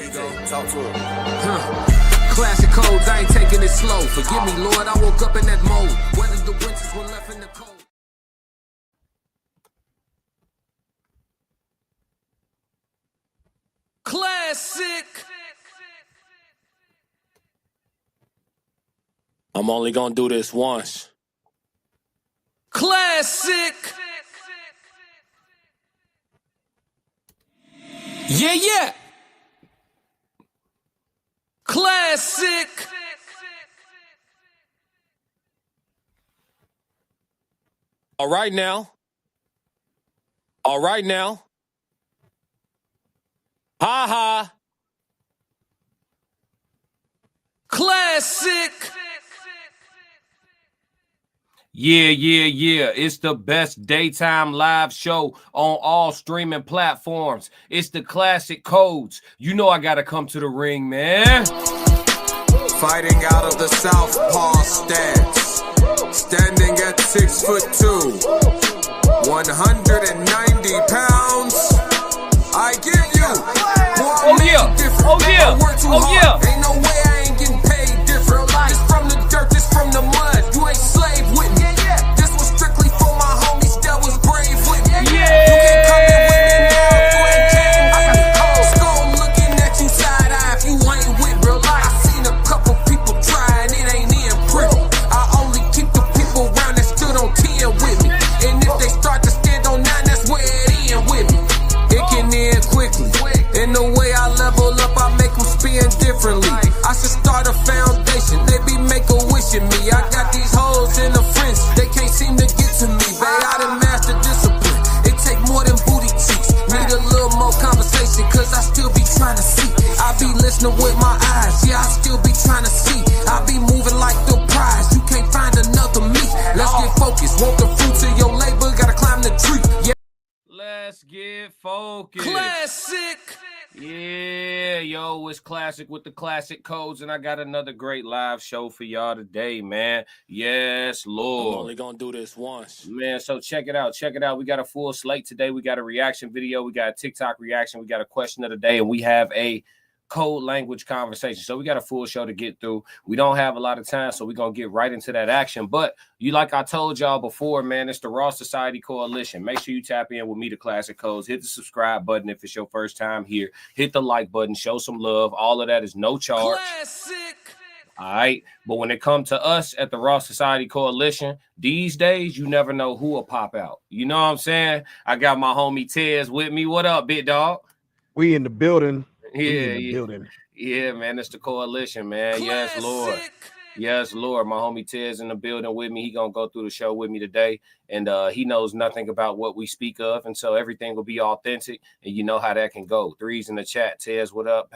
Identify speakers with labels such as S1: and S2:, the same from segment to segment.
S1: you go. Talk to him.
S2: Classic codes, I ain't taking it slow. Forgive me, Lord, I woke up in that mode. Whether the winters were left in the cold. Classic.
S1: I'm only gonna do this once.
S2: Classic. Yeah. Classic.
S1: All right now. Ha ha.
S2: Classic.
S3: Yeah. It's the best daytime live show on all streaming platforms. It's the Classic Codes. You know I gotta come to the ring, man.
S4: Fighting out of the southpaw stance, standing at 6'2", 190 pounds. I give you. I work too hard. Ain't no way I ain't getting paid different. This from the dirt, this from the mud. You ain't slave with me. This was strictly for my homies that was brave with me. You can't come in with me now if you ain't came with me. Skull looking at you side eye if you ain't with me. I seen a couple people try and it ain't in pretty. I only keep the people around that stood on 10 with me. And if they start to stand on 9, that's where it end with me. It can end quickly. In the way I level up, I make them spin differently. I should start a foundation. They be make-a-wishing me. I got these hoes in the fringe. They can't seem to get to me. Babe, I done mastered discipline. It take more than booty cheeks. Need a little more conversation, cause I still be trying to see. I be listening with my eyes. Yeah, I still be trying to see. I be moving like the prize. You can't find another me. Let's get focused. Want the fruits of your labor, gotta climb the tree. Yeah.
S3: Let's get focused.
S2: Classic.
S3: Yeah, yo, it's Classic with the Classic Codes, and I got another great live show for y'all today, man. Yes, Lord.
S1: I'm only gonna do this once.
S3: Man, so check it out. We got a full slate today. We got a reaction video. We got a TikTok reaction. We got a question of the day, and we have a code language conversation. So we got a full show to get through. We don't have a lot of time, so we're going to get right into that action. But like I told y'all before, man, it's the Raw Society Coalition. Make sure you tap in with me, the Classic Codes. Hit the subscribe button if it's your first time here. Hit the like button. Show some love. All of that is no charge.
S2: Classic.
S3: All right. But when it comes to us at the Raw Society Coalition, these days, you never know who will pop out. You know what I'm saying? I got my homie Tez with me. What up, big dog?
S5: We in the building.
S3: Yeah, man, it's the coalition, man.
S2: Classic.
S3: Yes, Lord. My homie Tez in the building with me. He gonna go through the show with me today, and he knows nothing about what we speak of, and so everything will be authentic, and you know how that can go. Threes in the chat. Tez, what up?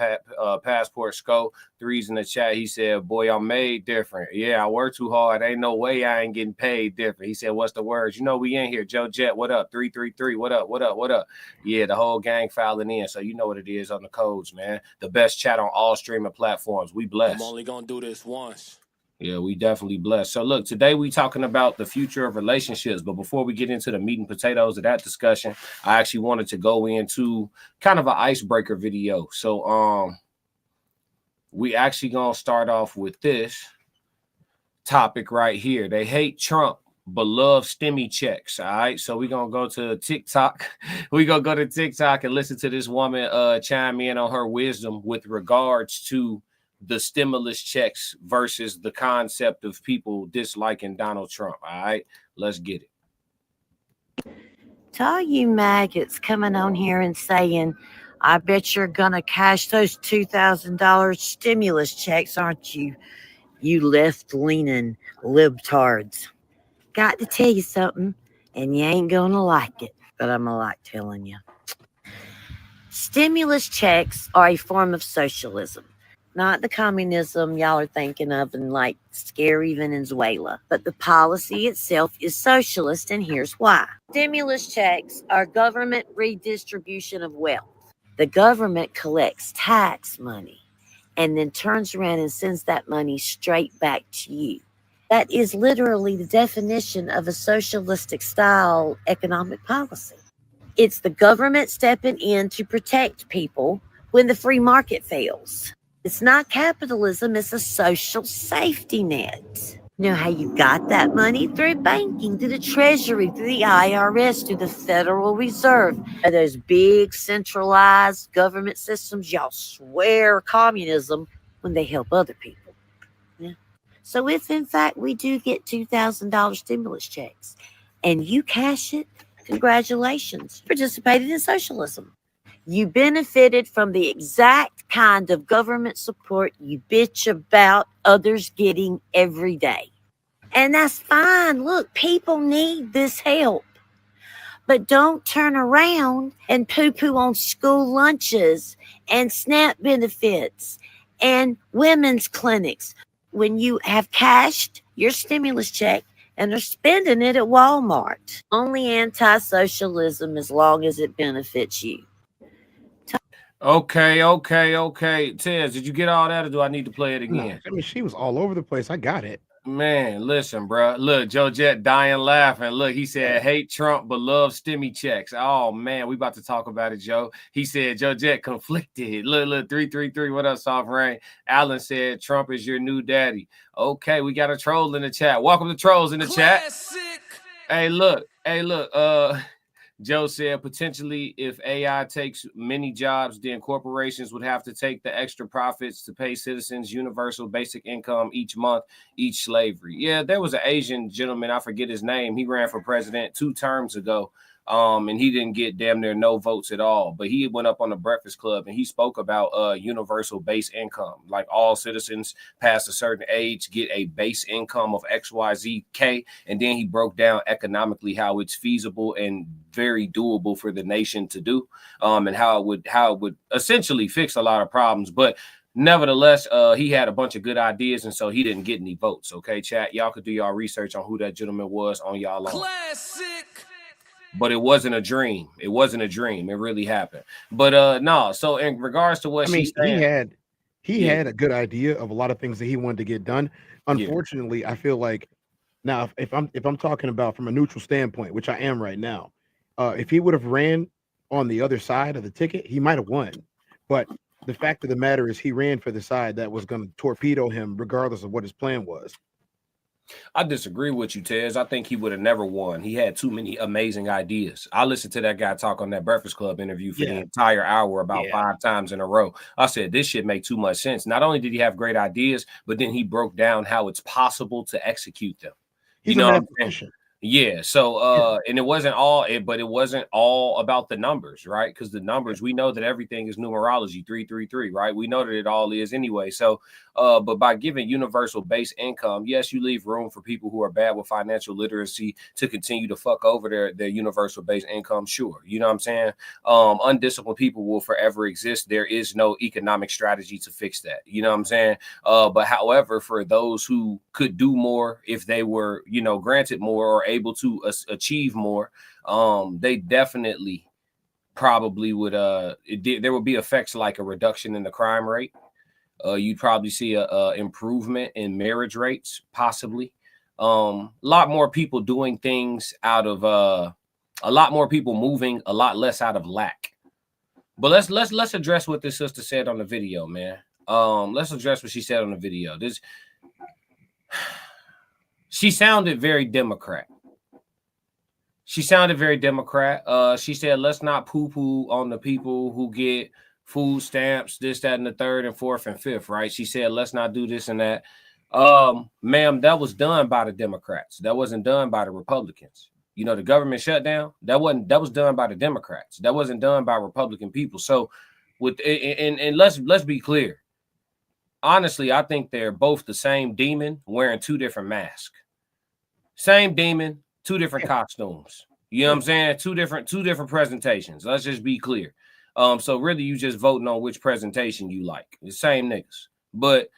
S3: Passport Sco. Threes in the chat. He said, boy, I'm made different. Yeah, I work too hard. Ain't no way I ain't getting paid different. He said, what's the words? You know we in here. Joe Jet, what up? 333, what up? Yeah, the whole gang filing in, so you know what it is on the codes, man. The best chat on all streaming platforms. We blessed.
S1: I'm only gonna do this once.
S3: Yeah, we definitely blessed. So look, today we talking about the future of relationships. But before we get into the meat and potatoes of that discussion, I actually wanted to go into kind of an icebreaker video. So we actually gonna start off with this topic right here. They hate Trump but love stimmy checks. All right, so we're gonna go to TikTok. We're gonna go to TikTok and listen to this woman chime in on her wisdom with regards to the stimulus checks versus the concept of people disliking Donald Trump. All right, let's get it.
S6: To all you maggots coming on here and saying, I bet you're going to cash those $2,000 stimulus checks, aren't you? You left-leaning libtards. Got to tell you something, and you ain't going to like it, but I'm going to like telling you. Stimulus checks are a form of socialism. Not the communism y'all are thinking of in like scary Venezuela, but the policy itself is socialist, and here's why. Stimulus checks are government redistribution of wealth. The government collects tax money and then turns around and sends that money straight back to you. That is literally the definition of a socialistic style economic policy. It's the government stepping in to protect people when the free market fails. It's not capitalism, it's a social safety net. You know how you got that money? Through banking, through the Treasury, through the IRS, through the Federal Reserve. Those big centralized government systems, y'all swear communism when they help other people. Yeah. So if in fact we do get $2,000 stimulus checks and you cash it, congratulations, participated in socialism. You benefited from the exact kind of government support you bitch about others getting every day. And that's fine. Look, people need this help. But don't turn around and poo-poo on school lunches and SNAP benefits and women's clinics when you have cashed your stimulus check and are spending it at Walmart. Only anti-socialism as long as it benefits you.
S3: Okay. Tez, did you get all that, or do I need to play it again?
S5: No, I mean, she was all over the place. I got it.
S3: Man, listen, bro. Look, Joe Jet dying laughing. Look, he said, hate Trump, but love stimmy checks. Oh, man, we about to talk about it, Joe. He said, Joe Jet conflicted. Look, 333. What up, Soft Rain? Alan said, Trump is your new daddy. Okay, we got a troll in the chat. Welcome to trolls in the chat. Hey, look. Joe said potentially if AI takes many jobs, then corporations would have to take the extra profits to pay citizens universal basic income each month, each slavery. Yeah, there was an Asian gentleman, I forget his name. He ran for president 2 terms ago. And he didn't get damn near no votes at all. But he went up on the Breakfast Club and he spoke about universal base income. Like all citizens past a certain age get a base income of XYZK. And then he broke down economically how it's feasible and very doable for the nation to do. And how it would essentially fix a lot of problems. But nevertheless, he had a bunch of good ideas, and so he didn't get any votes. Okay, chat. Y'all could do y'all research on who that gentleman was on y'all own.
S4: Classic.
S3: But it wasn't a dream. It wasn't a dream. It really happened. But no. So in regards to what she's saying,
S5: he had a good idea of a lot of things that he wanted to get done. Unfortunately, I feel like now if I'm talking about from a neutral standpoint, which I am right now, if he would have ran on the other side of the ticket, he might have won. But the fact of the matter is he ran for the side that was going to torpedo him regardless of what his plan was.
S3: I disagree with you, Tez. I think he would have never won. He had too many amazing ideas. I listened to that guy talk on that Breakfast Club interview for the entire hour about 5 times in a row. I said, this shit make too much sense. Not only did he have great ideas, but then he broke down how it's possible to execute them.
S5: He's a mathematician.
S3: Yeah. So, and it wasn't all about the numbers, right? Because the numbers, we know that everything is numerology, 333, right? We know that it all is anyway. So, but by giving universal base income, yes, you leave room for people who are bad with financial literacy to continue to fuck over their universal base income. Sure. You know what I'm saying? Undisciplined people will forever exist. There is no economic strategy to fix that. You know what I'm saying? But however, for those who could do more, if they were, granted more or able to achieve more, they definitely probably would there would be effects like a reduction in the crime rate. You'd probably see a improvement in marriage rates, possibly. A lot more people doing things out of a lot more people moving a lot less out of lack. But let's address what this sister said on the video, man. Let's address what she said on the video. She sounded very Democrat. She said, let's not poo-poo on the people who get food stamps, this, that, and the third and fourth and fifth, right? She said, let's not do this and that. Ma'am, that was done by the Democrats. That wasn't done by the Republicans. The government shutdown, that was done by the Democrats. That wasn't done by Republican people. So and let's be clear. Honestly, I think they're both the same demon wearing 2 different masks. Same demon, 2 different costumes. You know what I'm saying? Two different presentations. Let's just be clear. So really you just voting on which presentation you like. The same niggas. But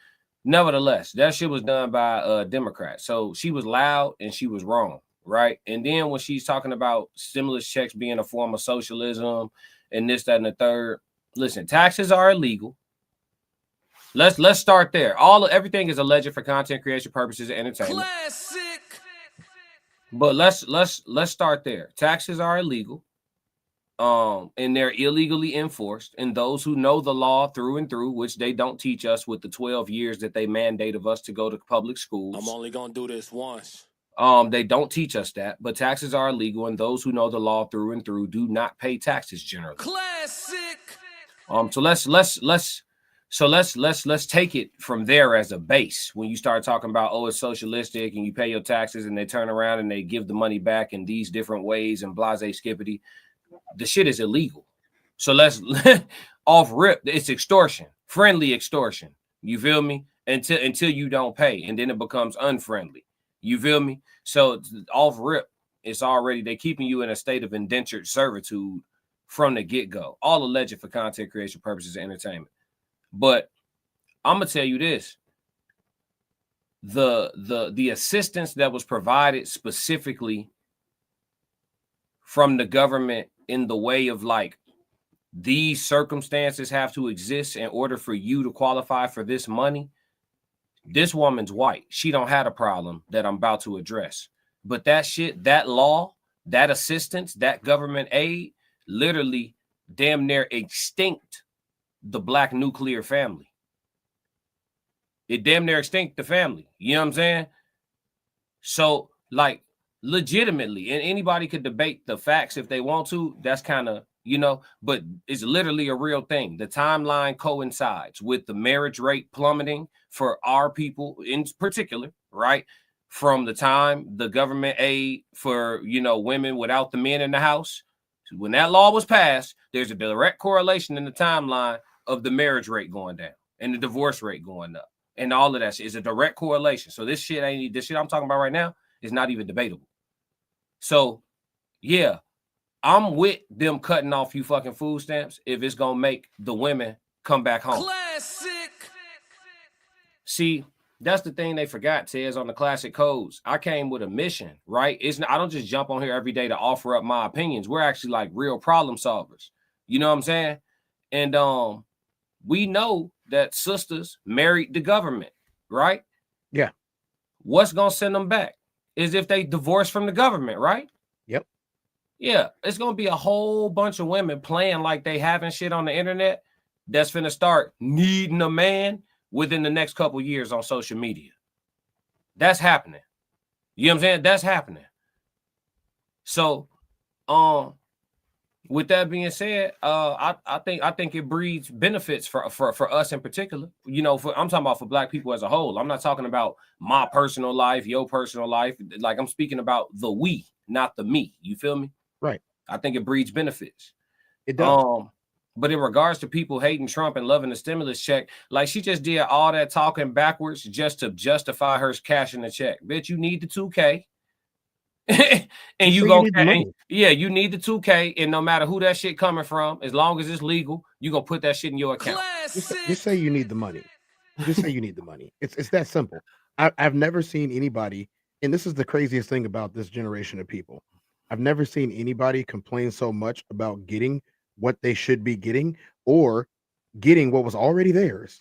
S3: nevertheless, that shit was done by Democrats. So she was loud and she was wrong, right? And then when she's talking about stimulus checks being a form of socialism and this, that, and the third, listen, taxes are illegal. Let's start there. Everything is alleged for content creation purposes and entertainment.
S4: Classic.
S3: But let's start there. Taxes are illegal. and they're illegally enforced, and those who know the law through and through, which they don't teach us with the 12 years that they mandate of us to go to public schools.
S1: I'm only gonna do this once.
S3: They don't teach us that, but taxes are illegal, and those who know the law through and through do not pay taxes generally.
S2: Classic.
S3: So let's take it from there as a base. When you start talking about, oh, it's socialistic and you pay your taxes and they turn around and they give the money back in these different ways and blase skippity, the shit is illegal. So let's off rip, it's extortion, friendly extortion. You feel me? Until you don't pay, and then it becomes unfriendly. You feel me? So off rip, it's already, they keeping you in a state of indentured servitude from the get-go, all alleged for content creation purposes and entertainment. But I'm gonna tell you this: the assistance that was provided specifically from the government in the way of like, these circumstances have to exist in order for you to qualify for this money. This woman's white. She don't have a problem that I'm about to address. But that shit, that law, that assistance, that government aid literally damn near extinct the black nuclear family. It damn near extinct the family. You know what I'm saying? So, like, legitimately, and anybody could debate the facts if they want to. That's kind of, you know, but it's literally a real thing. The timeline coincides with the marriage rate plummeting for our people in particular, right? From the time the government aid for, you know, women without the men in the house, when that law was passed, there's a direct correlation in the timeline of the marriage rate going down and the divorce rate going up, and all of that shit is a direct correlation. So this shit I'm talking about right now is not even debatable. So yeah, I'm with them cutting off you fucking food stamps if it's gonna make the women come back home.
S2: Classic.
S3: See, that's the thing they forgot, Tez, on the classic codes. I came with a mission, right? I don't just jump on here every day to offer up my opinions. We're actually like real problem solvers. You know what I'm saying? And we know that sisters married the government, right?
S5: Yeah.
S3: What's gonna send them back is if they divorce from the government, right?
S5: Yep.
S3: Yeah, it's gonna be a whole bunch of women playing like they having shit on the internet that's finna start needing a man within the next couple years on social media. That's happening. You know what I'm saying? That's happening. So, with that being said, I think it breeds benefits for us in particular. You know, I'm talking about for black people as a whole. I'm not talking about my personal life, your personal life. Like, I'm speaking about the we, not the me. You feel me?
S5: Right.
S3: I think it breeds benefits.
S5: It does.
S3: But in regards to people hating Trump and loving the stimulus check, like, she just did all that talking backwards just to justify her cashing the check. Bitch, you need the 2K. And you go, you need the 2K, and no matter who that shit coming from, as long as it's legal, you gonna put that shit in your account.
S5: Just say you need the money. Just say you need the money. It's that simple. I've never seen anybody, and this is the craziest thing about this generation of people. I've never seen anybody complain so much about getting what they should be getting, or getting what was already theirs,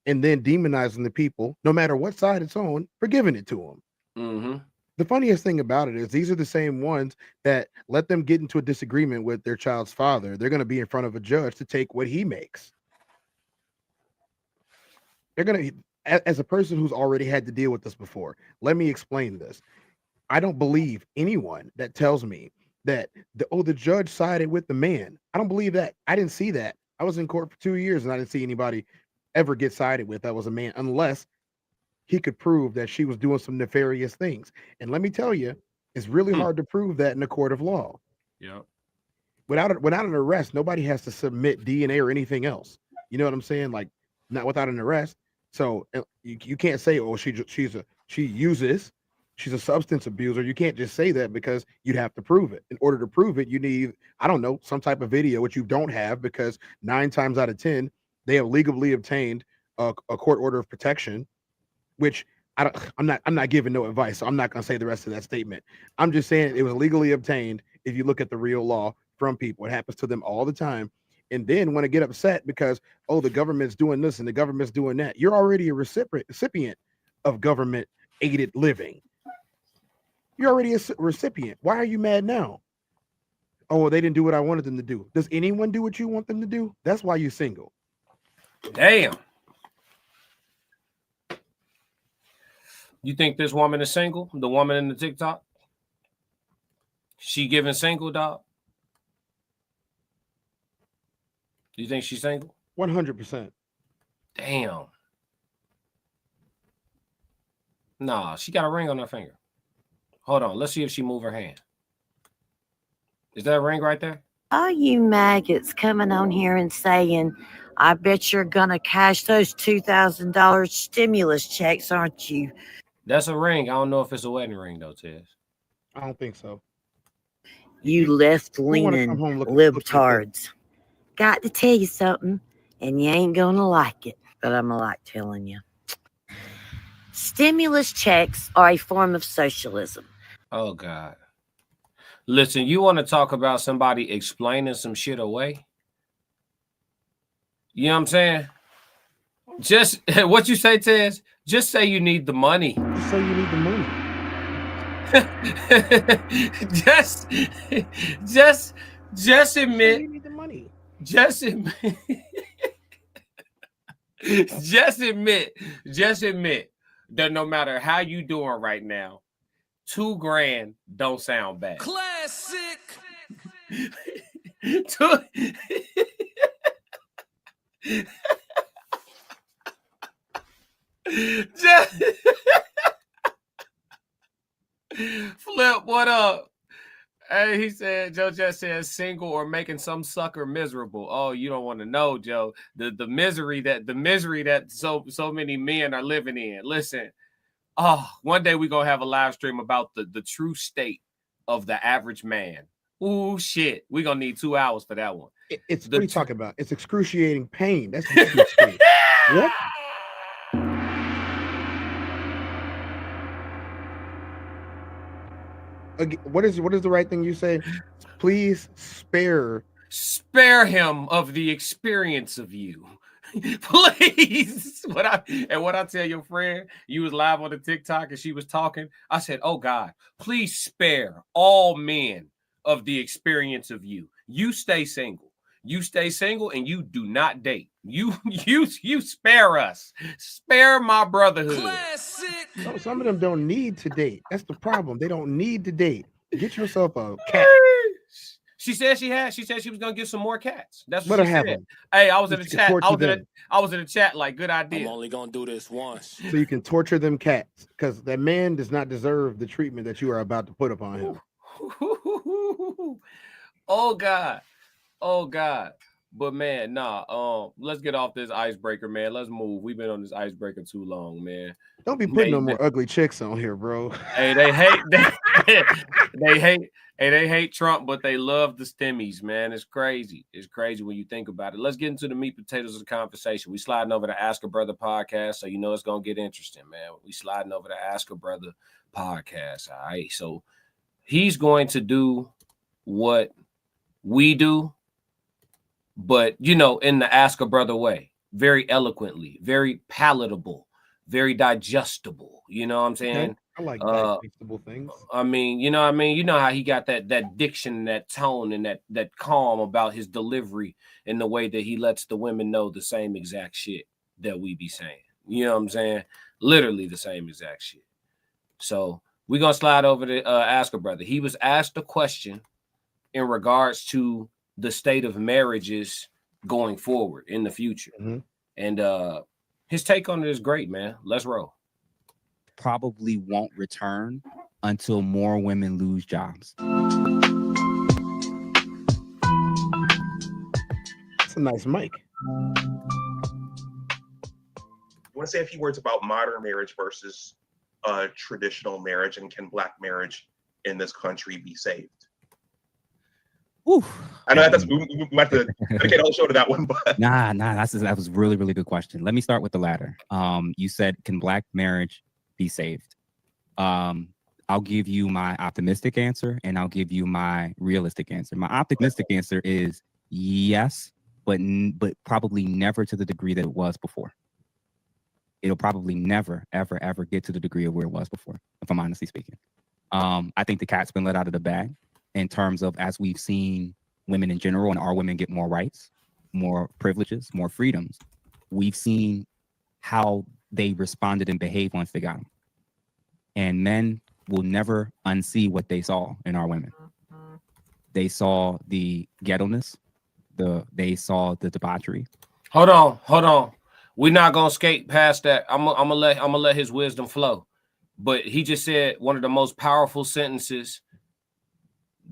S5: and then demonizing the people, no matter what side it's on, for giving it to them.
S3: Mm-hmm.
S5: The funniest thing about it is these are the same ones that let them get into a disagreement with their child's father. They're going to be in front of a judge to take what he makes. They're going to, as a person who's already had to deal with this before, let me explain this. I don't believe anyone that tells me that the judge sided with the man. I don't believe that. I didn't see that. I was in court for 2 years and I didn't see anybody ever get sided with that was a man, unless he could prove that she was doing some nefarious things. And let me tell you, it's really hard to prove that in a court of law.
S3: Yeah. Without
S5: an arrest, nobody has to submit DNA or anything else. You know what I'm saying? Like, not without an arrest. So you can't say, oh, she's a substance abuser. You can't just say that, because you'd have to prove it. In order to prove it, you need, I don't know, some type of video, which you don't have, because 9 times out of 10, they have legally obtained a court order of protection, which I'm not giving no advice. So I'm not going to say the rest of that statement. I'm just saying it was legally obtained. If you look at the real law from people, it happens to them all the time. And then want to get upset because, oh, the government's doing this and the government's doing that. You're already a recipient of government aided living. You're already a recipient. Why are you mad now? Oh, well, they didn't do what I wanted them to do. Does anyone do what you want them to do? That's why you're single.
S3: Damn. You think this woman is single? The woman in the TikTok? She giving single, dog? You think she's single?
S5: 100%.
S3: Damn. Nah, she got a ring on her finger. Hold on. Let's see if she move her hand. Is that a ring right there?
S6: All you maggots coming on here and saying, I bet you're going to cash those $2,000 stimulus checks, aren't you?
S3: That's a ring. I don't know if it's a wedding ring, though, Tez.
S5: I don't think so.
S6: You left-leaning libtards. Got to tell you something, and you ain't going to like it, but I'm going to like telling you. Stimulus checks are a form of socialism.
S3: Oh, God. Listen, you want to talk about somebody explaining some shit away? You know what I'm saying? Just what you say, Tez? Just say you need the money.
S5: Just say you need the money.
S3: just admit.
S5: You need the money.
S3: Just admit. just admit that no matter how you doing right now, $2,000 don't sound bad.
S2: Classic.
S3: Flip, what up? Hey, he said, Joe just said single or making some sucker miserable. Oh, you don't want to know, Joe. The misery that so many men are living in. Listen, one day we're gonna have a live stream about the true state of the average man. Ooh, shit. We're gonna need 2 hours for that one.
S5: What are you talking about? It's excruciating pain. That's the true state. What? What is the right thing you say? Please spare
S3: him of the experience of you. Please. What I tell your friend, you was live on the TikTok and she was talking. I said, oh God, please spare all men of the experience of you. You stay single. You stay single and you do not date. You spare us. Spare my brotherhood.
S2: Classic.
S5: No, some of them don't need to date. That's the problem. They don't need to date. Get yourself a cat.
S3: She said she was gonna get some more cats. That's what
S5: Let
S3: she
S5: her have
S3: said.
S5: them.
S3: Hey, I was in the chat. I was in the chat like, good idea.
S1: I'm only gonna do this once.
S5: So you can torture them cats because that man does not deserve the treatment that you are about to put upon him.
S3: Oh God. But man, let's get off this icebreaker, man. Let's move. We've been on this icebreaker too long, man.
S5: Don't be putting no more ugly chicks on here, bro.
S3: Hey, they hate Trump, but they love the stimmies, man. It's crazy. It's crazy when you think about it. Let's get into the meat potatoes of the conversation. We sliding over to Ask a Brother podcast, so you know it's gonna get interesting, man. We sliding over to Ask a Brother podcast. All right. So he's going to do what we do, but in the Ask a Brother way, very eloquently, very palatable, very digestible. You know what I'm saying?
S5: Okay. I like digestible things.
S3: I mean, you know how he got that diction, that tone, and that calm about his delivery in the way that he lets the women know the same exact shit that we be saying. You know what I'm saying? Literally the same exact shit. So we're gonna slide over to Ask a Brother. He was asked a question in regards to the state of marriages going forward in the future. Mm-hmm. And his take on it is great, man. Let's roll.
S7: Probably won't return until more women lose jobs.
S5: That's a nice mic.
S8: I want to say a few words about modern marriage versus traditional marriage, and can Black marriage in this country be saved?
S7: Ooh.
S8: I know we might have to dedicate a whole show to that one, but
S7: that was really, really good question. Let me start with the latter. You said, can Black marriage be saved? I'll give you my optimistic answer and I'll give you my realistic answer. My optimistic answer is yes, but probably never to the degree that it was before. It'll probably never, ever, ever get to the degree of where it was before, if I'm honestly speaking. I think the cat's been let out of the bag. in terms of as we've seen women in general and our women get more rights, more privileges, more freedoms, we've seen how they responded and behaved once they got them. And men will never unsee what they saw in our women. They saw the ghetto-ness, they saw the debauchery.
S3: Hold on. We're not gonna skate past that. I'm gonna let his wisdom flow. But he just said one of the most powerful sentences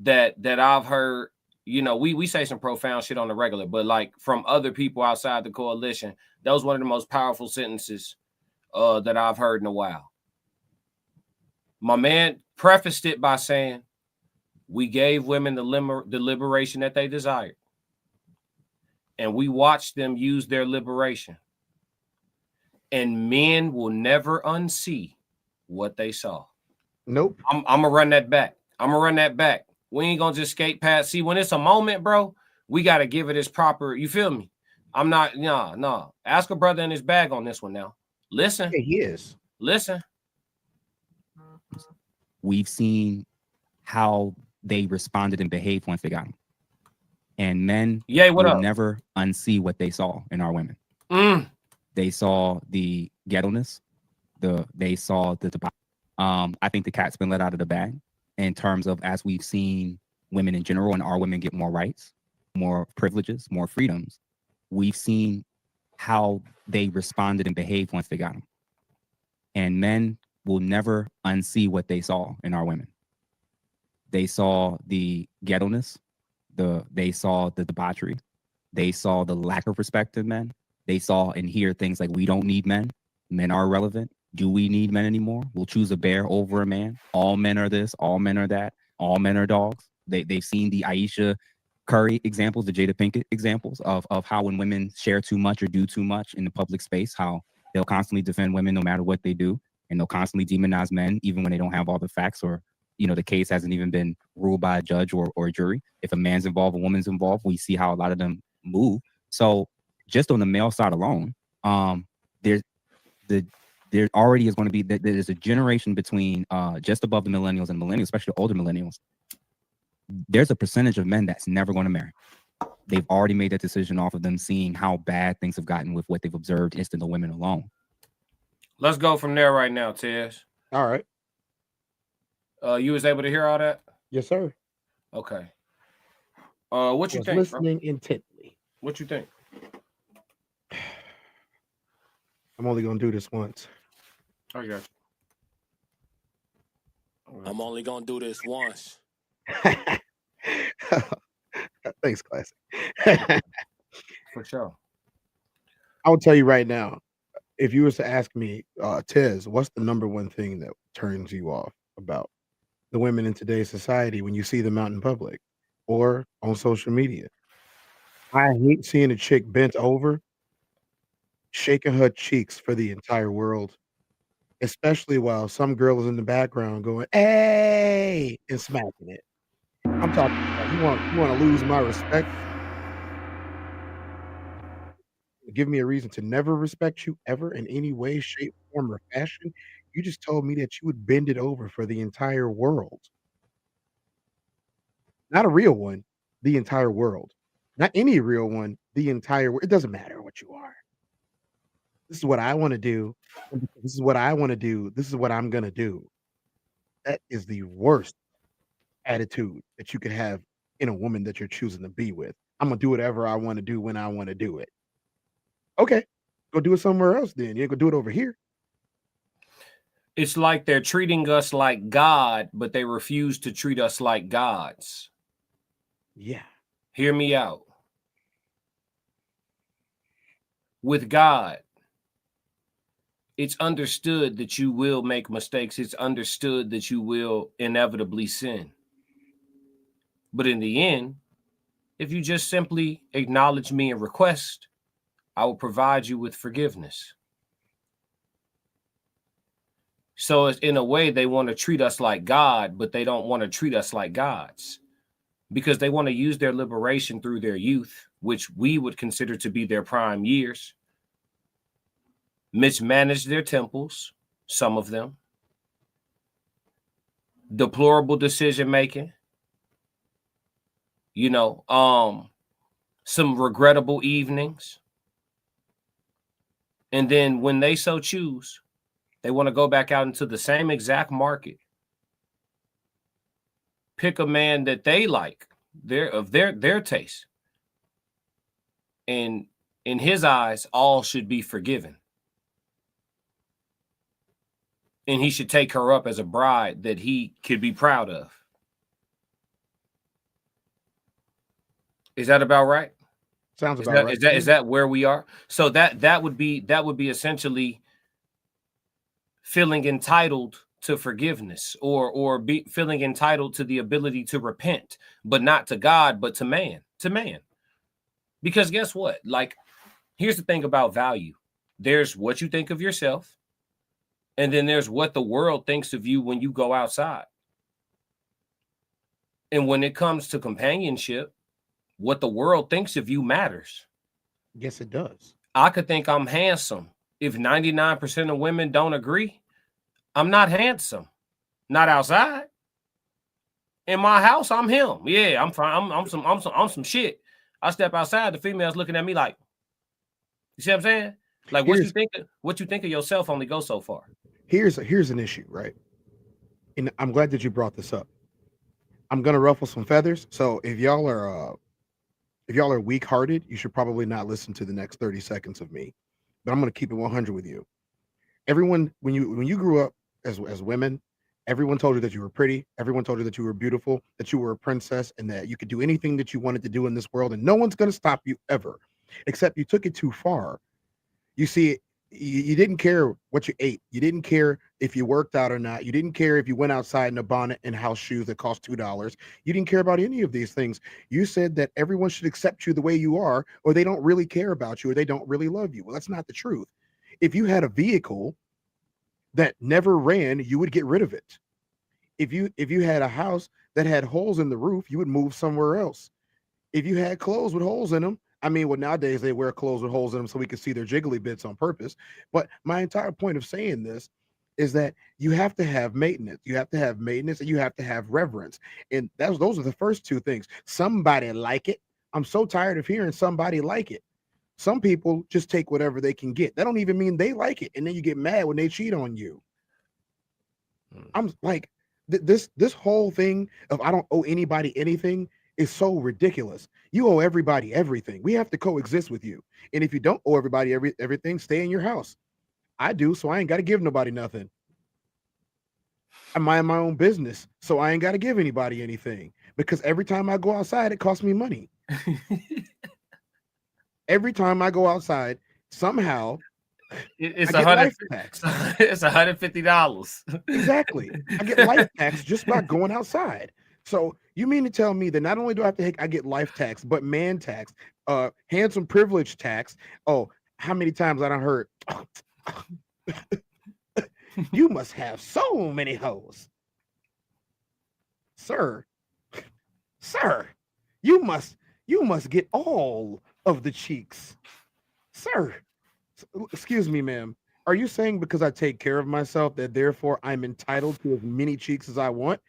S3: that I've heard. You know, we say some profound shit on the regular, but like from other people outside the coalition, that was one of the most powerful sentences that I've heard in a while. My man prefaced it by saying, we gave women the liberation that they desired. And we watched them use their liberation. And men will never unsee what they saw.
S5: Nope.
S3: I'm going to run that back. We ain't going to just skate past. See, when it's a moment, bro, we got to give it its proper, you feel me? I'm not, no. Ask a brother in his bag on this one now. Listen.
S5: Yeah, he is.
S3: Listen.
S7: We've seen how they responded and behaved once they got them. And men will never unsee what they saw in our women. They saw the ghetto-ness, they saw the I think the cat's been let out of the bag in terms of as we've seen women in general and our women get more rights, more privileges, more freedoms. We've seen how they responded and behaved once they got them. And men will never unsee what they saw in our women. They saw the ghetto-ness, they saw the debauchery, they saw the lack of respect in men. They saw and hear things like, we don't need men. Men are irrelevant. Do we need men anymore? We'll choose a bear over a man. All men are this, all men are that, all men are dogs. They've seen the Aisha Curry examples, the Jada Pinkett examples of how when women share too much or do too much in the public space, how they'll constantly defend women no matter what they do. And they'll constantly demonize men, even when they don't have all the facts or, you know, the case hasn't even been ruled by a judge or a jury. If a man's involved, a woman's involved, we see how a lot of them move. So just on the male side alone, there already is going to be, there's a generation between just above the millennials and millennials, especially older millennials. There's a percentage of men that's never going to marry. They've already made that decision off of them seeing how bad things have gotten with what they've observed just in the women alone.
S3: Let's go from there right now, Tez.
S5: All right.
S3: You was able to hear all that?
S5: Yes, sir.
S3: Okay. What you think,
S5: listening intently.
S3: What you think?
S5: I'm only gonna do this once.
S3: I got you.
S1: I'm only gonna do this once.
S5: Thanks, Classic.
S3: For sure.
S5: I will tell you right now, if you was to ask me, Tez, what's the number one thing that turns you off about the women in today's society when you see them out in public or on social media? I hate seeing a chick bent over, shaking her cheeks for the entire world, especially while some girl is in the background going, "Hey," and smacking it. I'm talking about you want to lose my respect? Give me a reason to never respect you ever in any way, shape, form, or fashion. You just told me that you would bend it over for the entire world. Not a real one, the entire world. Not any real one, the entire world. It doesn't matter what you are. This is what I want to do. This is what I want to do. This is what I'm going to do. That is the worst attitude that you could have in a woman that you're choosing to be with. I'm going to do whatever I want to do when I want to do it. Okay, go do it somewhere else then. You ain't gonna do it over here.
S3: It's like they're treating us like God, but they refuse to treat us like gods.
S5: Yeah.
S3: Hear me out. With God, it's understood that you will make mistakes. It's understood that you will inevitably sin. But in the end, if you just simply acknowledge me and request, I will provide you with forgiveness. So in a way, they want to treat us like God, but they don't want to treat us like gods because they want to use their liberation through their youth, which we would consider to be their prime years, mismanage their temples, some of them, deplorable decision-making, you know, some regrettable evenings. And then when they so choose, they want to go back out into the same exact market, pick a man that they like, their taste. And in his eyes, all should be forgiven. And he should take her up as a bride that he could be proud of. Is that about right?
S5: Sounds about right.
S3: Is that where we are? So that would be essentially feeling entitled to forgiveness, or be feeling entitled to the ability to repent, but not to God, but to man. Because guess what? Like, here's the thing about value. There's what you think of yourself, and then there's what the world thinks of you when you go outside. And when it comes to companionship, what the world thinks of you matters.
S5: Yes, it does.
S3: I could think I'm handsome. If 99% of women don't agree, I'm not handsome. Not outside. In my house, I'm him. Yeah, I'm fine. I'm some shit. I step outside, the females looking at me like, you see what I'm saying? Like, what you think of yourself only goes so far.
S5: Here's an issue, right? And I'm glad that you brought this up. I'm gonna ruffle some feathers. So if y'all are weak-hearted, you should probably not listen to the next 30 seconds of me. But I'm gonna keep it 100 with you. Everyone, when you grew up as women, everyone told you that you were pretty. Everyone told you that you were beautiful, that you were a princess, and that you could do anything that you wanted to do in this world, and no one's gonna stop you ever. Except you took it too far. You see, you didn't care what you ate. You didn't care if you worked out or not. You didn't care if you went outside in a bonnet and house shoes that cost $2. You didn't care about any of these things. You said that everyone should accept you the way you are, or they don't really care about you, or they don't really love you. Well, that's not the truth. If you had a vehicle that never ran, you would get rid of it. If you had a house that had holes in the roof, you would move somewhere else. If you had clothes with holes in them, I mean, well, nowadays they wear clothes with holes in them so we can see their jiggly bits on purpose. But my entire point of saying this is that you have to have maintenance. You have to have maintenance, and you have to have reverence. And those are the first two things. Somebody like it. I'm so tired of hearing somebody like it. Some people just take whatever they can get. That don't even mean they like it. And then you get mad when they cheat on you. I'm like, this whole thing of I don't owe anybody anything is so ridiculous. You owe everybody everything. We have to coexist with you. And if you don't owe everybody everything, stay in your house. I do, so I ain't got to give nobody nothing. I mind my own business, so I ain't got to give anybody anything. Because every time I go outside, it costs me money. Every time I go outside, somehow
S3: it's
S5: I get life tax.
S3: It's $150.
S5: Exactly. I get life tax just by going outside. So you mean to tell me that not only do I get life tax, but man tax, handsome privilege tax. Oh, how many times I done heard, you must have so many hoes. Sir, you must get all of the cheeks. Sir, excuse me, ma'am. Are you saying because I take care of myself that therefore I'm entitled to as many cheeks as I want?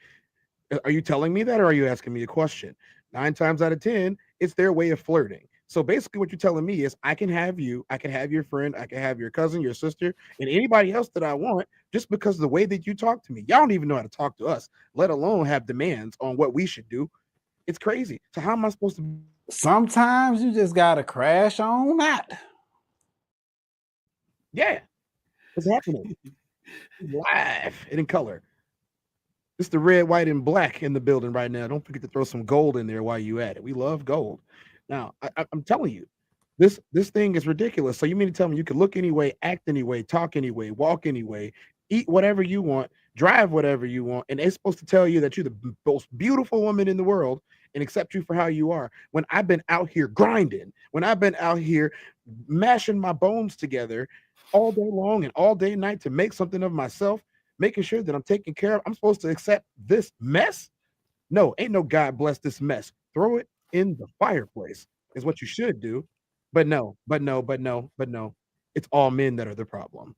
S5: Are you telling me that, or are you asking me a question? 9 times out of 10, it's their way of flirting. So basically what you're telling me is I can have you, I can have your friend, I can have your cousin, your sister, and anybody else that I want just because of the way that you talk to me. Y'all don't even know how to talk to us, let alone have demands on what we should do. It's crazy. So how am I supposed to?
S9: Sometimes you just got to crash on that.
S5: Yeah. What's happening? Live and in color. It's the red, white, and black in the building right now. Don't forget to throw some gold in there while you at it. We love gold. Now, I'm telling you, this thing is ridiculous. So you mean to tell me you can look anyway, act anyway, talk anyway, walk anyway, eat whatever you want, drive whatever you want, and it's supposed to tell you that you're the most beautiful woman in the world and accept you for how you are. When I've been out here grinding, when I've been out here mashing my bones together all day long and all day and night to make something of myself, making sure that I'm taken care of, I'm supposed to accept this mess? No, ain't no God bless this mess. Throw it in the fireplace is what you should do. But no. It's all men that are the problem.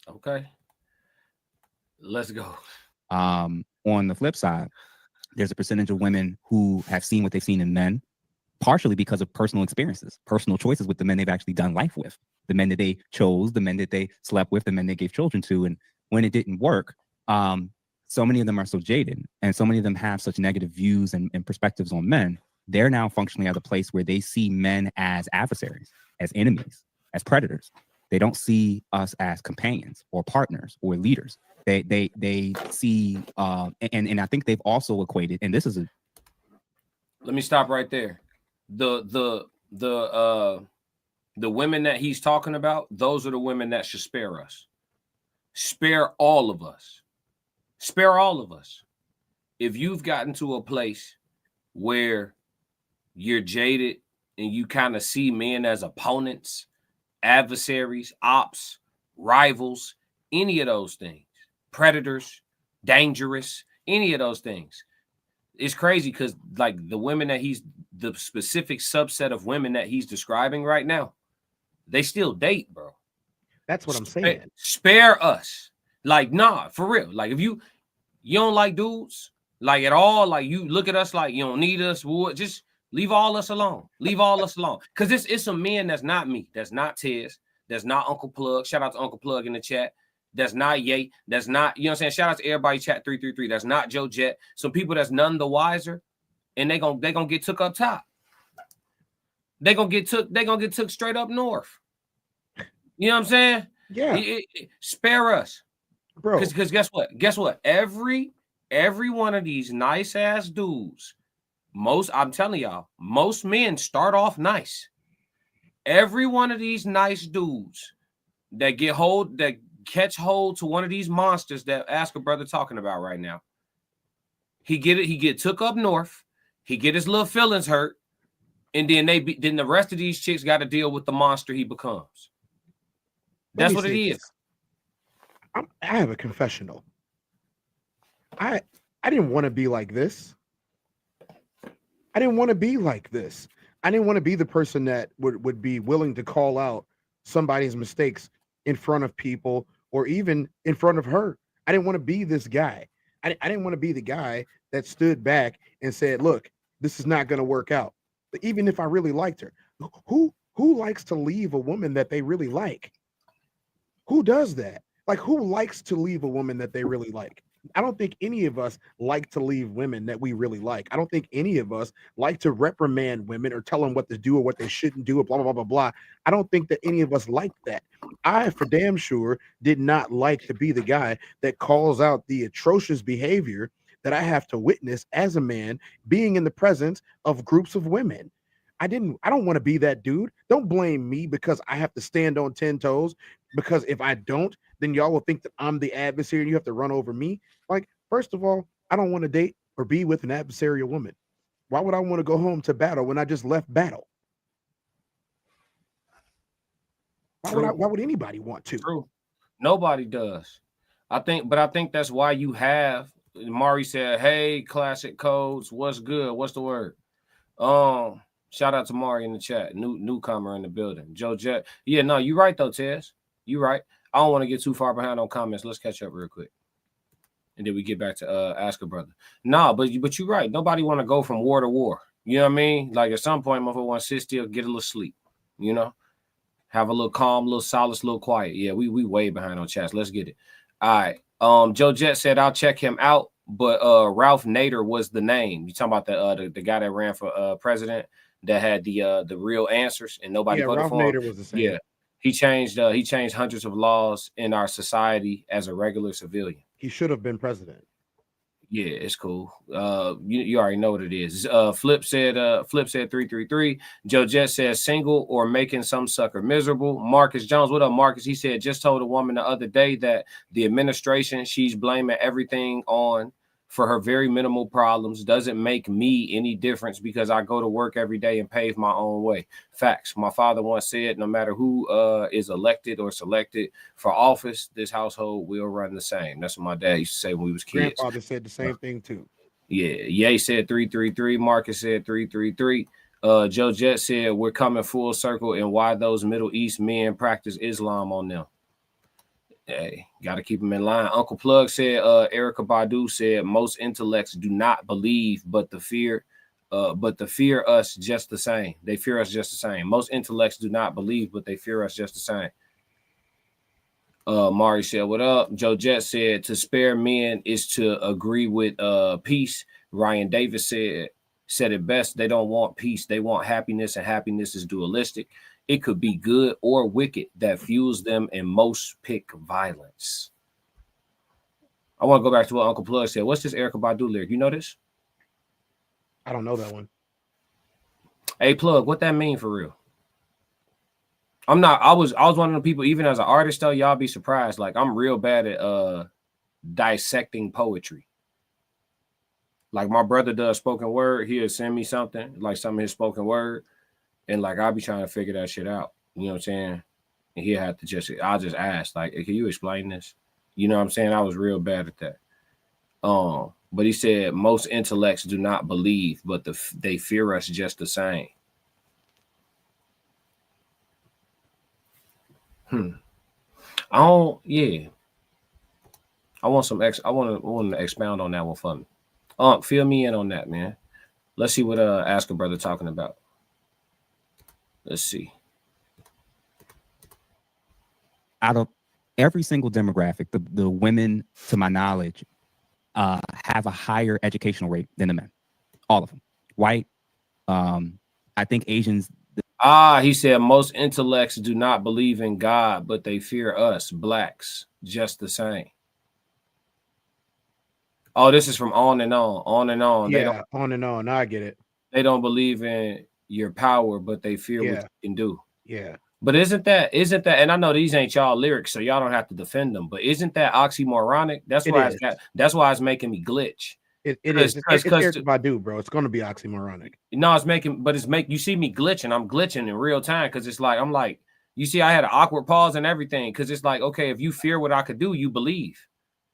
S3: Okay. Let's go.
S7: On the flip side, there's a percentage of women who have seen what they've seen in men, partially because of personal experiences, personal choices with the men they've actually done life with, the men that they chose, the men that they slept with, the men they gave children to. And when it didn't work, so many of them are so jaded, and so many of them have such negative views and perspectives on men. They're now functioning at a place where they see men as adversaries, as enemies, as predators. They don't see us as companions or partners or leaders. They see, and I think they've also equated, and this is a.
S3: Let me stop right there. The women that he's talking about, those are the women that should spare us. Spare all of us. Spare all of us. If you've gotten to a place where you're jaded and you kind of see men as opponents, adversaries, ops, rivals, any of those things, predators, dangerous, any of those things. It's crazy because like the women that the specific subset of women that he's describing right now, they still date, bro.
S5: That's what I'm saying.
S3: Spare us. Like, nah, for real. Like if you don't like dudes, like at all, like you look at us like you don't need us, just leave all us alone. Leave all us alone. Because it's some men that's not me, that's not Tez, that's not Uncle Plug. Shout out to Uncle Plug in the chat. That's not Ye. That's not, you know what I'm saying? Shout out to everybody chat 333. That's not Joe Jet. Some people that's none the wiser, and they gonna get took up top. They gonna get took straight up north. You know what I'm saying?
S5: Yeah.
S3: Spare us.
S5: Bro.
S3: Because guess what? Guess what? Every one of these nice ass dudes, I'm telling y'all, most men start off nice. Every one of these nice dudes that catch hold to one of these monsters that Ask a Brother talking about right now. He get took up north, he get his little feelings hurt, and then then the rest of these chicks got to deal with the monster he becomes. That's what it is.
S5: I have a confessional. I didn't want to be like this. I didn't want to be like this. I didn't want to be the person that would be willing to call out somebody's mistakes in front of people or even in front of her. I didn't want to be this guy. I didn't want to be the guy that stood back and said, look, this is not going to work out. But even if I really liked her, who likes to leave a woman that they really like? Who does that? Like, who likes to leave a woman that they really like? I don't think any of us like to leave women that we really like. I don't think any of us like to reprimand women or tell them what to do or what they shouldn't do or blah, blah, blah, blah, blah. I don't think that any of us like that. I, for damn sure, did not like to be the guy that calls out the atrocious behavior that I have to witness as a man being in the presence of groups of women. I don't want to be that dude. Don't blame me because I have to stand on 10 toes, because if I don't, then y'all will think that I'm the adversary and you have to run over me. Like, first of all, I don't want to date or be with an adversarial woman. Why would I want to go home to battle when I just left battle? Why would anybody want to?
S3: True. Nobody does. I think that's why you have, Mari said, hey, Classic Codes, what's good? What's the word? Shout out to Mari in the chat, newcomer in the building. Joe Jet. Yeah, no, you're right though, Tez. You're right. I don't want to get too far behind on comments. Let's catch up real quick. And then we get back to Ask a Brother. Nah, but you're right. Nobody want to go from war to war. You know what I mean? Like at some point, motherfucker want to sit still, get a little sleep. You know? Have a little calm, little solace, little quiet. Yeah, we way behind on chats. Let's get it. All right. Joe Jet said I'll check him out, but Ralph Nader was the name. You talking about the guy that ran for president that had the real answers and nobody voted
S5: Ralph
S3: for him?
S5: Nader was the same.
S3: Yeah. He changed hundreds of laws in our society as a regular civilian.
S5: He should have been president.
S3: Yeah, it's cool. You already know what it is. Flip said 333. Joe Jet says single or making some sucker miserable. Marcus Jones, what up, Marcus? He said just told a woman the other day that the administration she's blaming everything on for her very minimal problems doesn't make me any difference because I go to work every day and pave my own way. Facts. My father once said, no matter who is elected or selected for office, this household will run the same. That's what my dad used to say when we was kids.
S5: Grandfather said the same thing too.
S3: Yeah. Ye said 333. Marcus said 333. Joe Jet said we're coming full circle and why those Middle East men practice Islam on them. Hey, got to keep them in line. Uncle Plug said, Erica Badu said, most intellects do not believe, but the fear us just the same. They fear us just the same. Most intellects do not believe, but they fear us just the same. Mari said, what up? Joe Jett said, to spare men is to agree with peace. Ryan Davis said it best. They don't want peace. They want happiness, and happiness is dualistic. It could be good or wicked that fuels them, and most pick violence. I want to go back to what Uncle Plug said. What's this Erykah Badu lyric? You know this?
S5: I don't know that one.
S3: Hey, Plug, what that mean for real? I was one of the people, even as an artist, though, y'all be surprised. Like, I'm real bad at dissecting poetry. Like, my brother does spoken word. He'll send me something, like some of his spoken word. And like, I'll be trying to figure that shit out. You know what I'm saying? And he'll have to I'll just ask, like, hey, can you explain this? You know what I'm saying? I was real bad at that. But he said most intellects do not believe, but they fear us just the same. I want to expound on that one for me. Fill me in on that, man. Let's see what Ask a Brother talking about. Let's see.
S7: Out of every single demographic, the women, to my knowledge, have a higher educational rate than the men. All of them. White. I think Asians.
S3: He said most intellects do not believe in God, but they fear us, blacks, just the same. Oh, this is from On and On, On and On.
S5: Yeah, On and On. I get it.
S3: They don't believe in your power, but they fear what you can do.
S5: Yeah.
S3: But isn't that, and I know these ain't y'all lyrics, so y'all don't have to defend them, but isn't that oxymoronic? That's why it's making me glitch.
S5: It is. It's Erykah Badu, bro. It's gonna be oxymoronic.
S3: No, you see me glitching. I'm glitching in real time because it's like, I'm like, you see, I had an awkward pause and everything because it's like, okay, if you fear what I could do, you believe.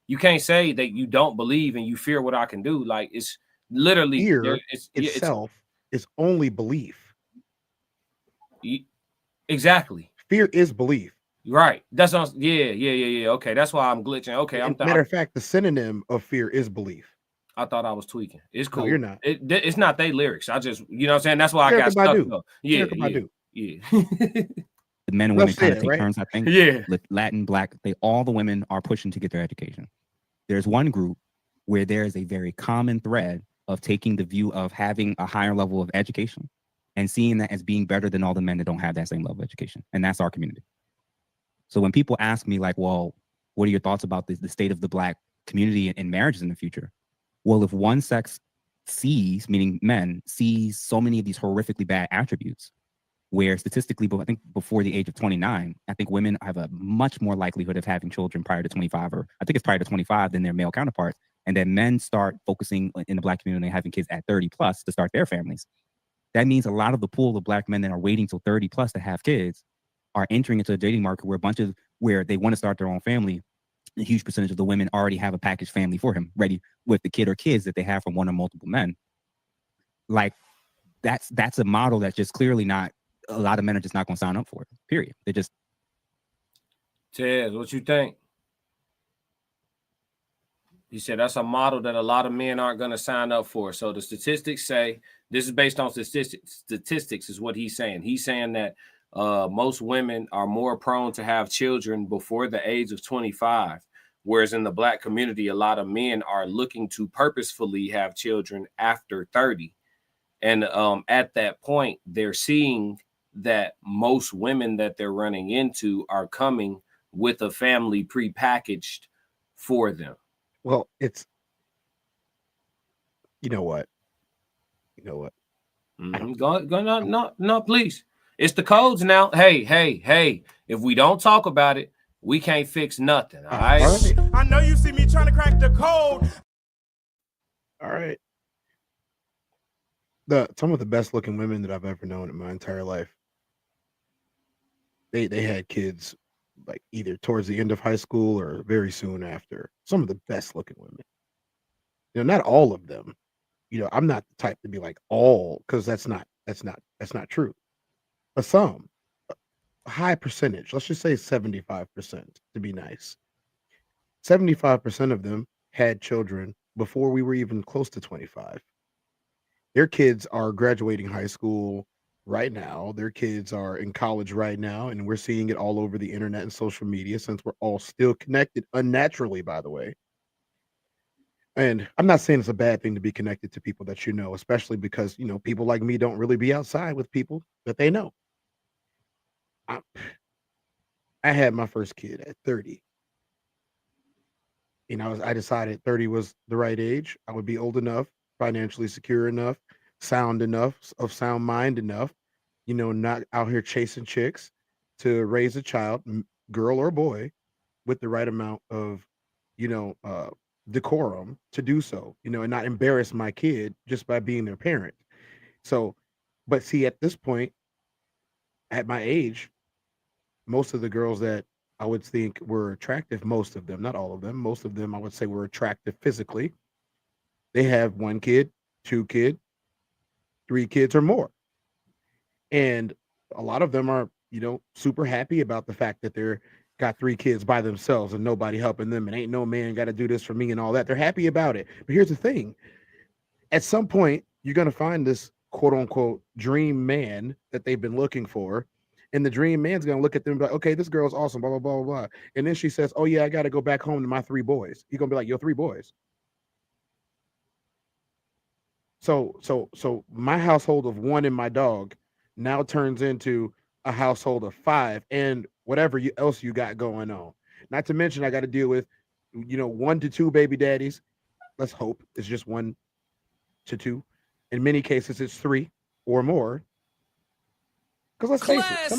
S3: You can't say that you don't believe and you fear what I can do. Like, it's literally
S5: fear itself is only belief.
S3: Exactly.
S5: Fear is belief.
S3: Right. That's not. Yeah. Okay, that's why I'm glitching. Okay,
S5: matter of fact, the synonym of fear is belief.
S3: I thought I was tweaking. It's cool.
S5: No, you're not.
S3: It's not they lyrics. I just, you know what I'm saying? That's why I got stuck. Yeah.
S7: The men and women kind of take turns, I think.
S3: Yeah.
S7: Latin, Black, all the women are pushing to get their education. There's one group where there is a very common thread of taking the view of having a higher level of education and seeing that as being better than all the men that don't have that same level of education. And that's our community. So when people ask me like, well, what are your thoughts about the state of the Black community and marriages in the future? Well, if one sex sees, meaning men, sees so many of these horrifically bad attributes, where statistically, but I think before the age of 29, I think women have a much more likelihood of having children prior to 25, or I think it's prior to 25 than their male counterparts. And then men start focusing in the Black community, having kids at 30 plus to start their families. That means a lot of the pool of Black men that are waiting till 30 plus to have kids are entering into a dating market where they want to start their own family. A huge percentage of the women already have a packaged family for him, ready with the kid or kids that they have from one or multiple men. Like that's a model that's just clearly not, a lot of men are just not going to sign up for it, period. They just.
S3: Tez, what you think? He said that's a model that a lot of men aren't going to sign up for. So the statistics say, this is based on statistics is what he's saying. He's saying that most women are more prone to have children before the age of 25, whereas in the Black community, a lot of men are looking to purposefully have children after 30. And at that point, they're seeing that most women that they're running into are coming with a family prepackaged for them.
S5: Well, it's, you know what?
S3: Mm-hmm. No, please. It's the codes now. Hey. If we don't talk about it, we can't fix nothing. All right.
S10: I know you see me trying to crack the code.
S5: All right. Some of the best looking women that I've ever known in my entire life. They had kids like either towards the end of high school or very soon after. Some of the best looking women. Not all of them. I'm not the type to be like all, because that's not true. But some, high percentage. Let's just say 75% to be nice. 75% of them had children before we were even close to 25. Their kids are graduating high school right now. Their kids are in college right now, and we're seeing it all over the internet and social media since we're all still connected unnaturally, by the way. And I'm not saying it's a bad thing to be connected to people that you know, especially because, people like me don't really be outside with people that they know. I, I had my first kid at 30. I decided 30 was the right age. I would be old enough, financially secure enough, sound enough, of sound mind enough, not out here chasing chicks, to raise a child, girl or boy, with the right amount of, you know, uh, decorum to do so, and not embarrass my kid just by being their parent. So, but see, at this point, at my age, most of the girls that I would think were attractive, most of them, not all of them, most of them I would say were attractive physically. They have one kid, two kid, three kids or more. And a lot of them are, super happy about the fact that they're got three kids by themselves and nobody helping them and ain't no man got to do this for me and all that. They're happy about it. But here's the thing. At some point, you're going to find this quote unquote dream man that they've been looking for. And the dream man's going to look at them and be like, okay, this girl's awesome, blah, blah, blah, blah. And then she says, oh, yeah, I got to go back home to my three boys. He's going to be like, your three boys. So my household of one and my dog now turns into a household of five and whatever else you got going on. Not to mention, I got to deal with, 1 to 2 baby daddies. Let's hope it's just 1 to 2. In many cases, it's 3 or more. Because let's face it,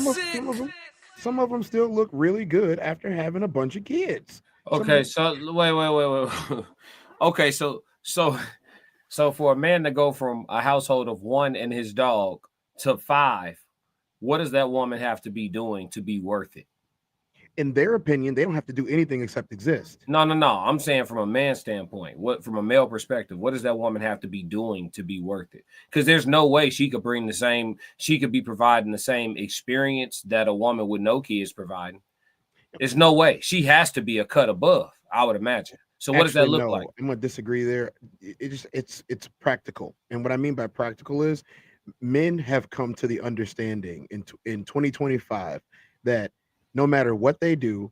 S5: some of them still look really good after having a bunch of kids.
S3: Okay, so wait. Okay, so for a man to go from a household of 1 and his dog to 5, what does that woman have to be doing to be worth it?
S5: In their opinion, they don't have to do anything except exist.
S3: No. I'm saying from a man's standpoint, from a male perspective, what does that woman have to be doing to be worth it? Because there's no way she could be providing the same experience that a woman with no kids providing. There's no way. She has to be a cut above, I would imagine. So what does that look like?
S5: I'm gonna disagree there. It's practical. And what I mean by practical is men have come to the understanding in 2025 that no matter what they do,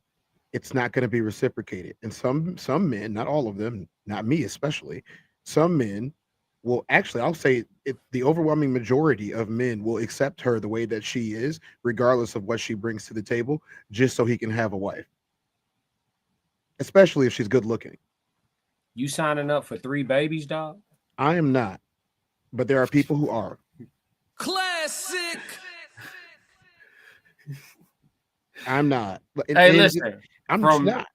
S5: it's not going to be reciprocated. And some men, not all of them, not me especially, some men will actually, I'll say the overwhelming majority of men will accept her the way that she is, regardless of what she brings to the table, just so he can have a wife. Especially if she's good looking.
S3: You signing up for 3 babies, dog?
S5: I am not, but there are people who are.
S2: Classic.
S5: I'm not.
S3: Hey, listen.
S5: I'm just not.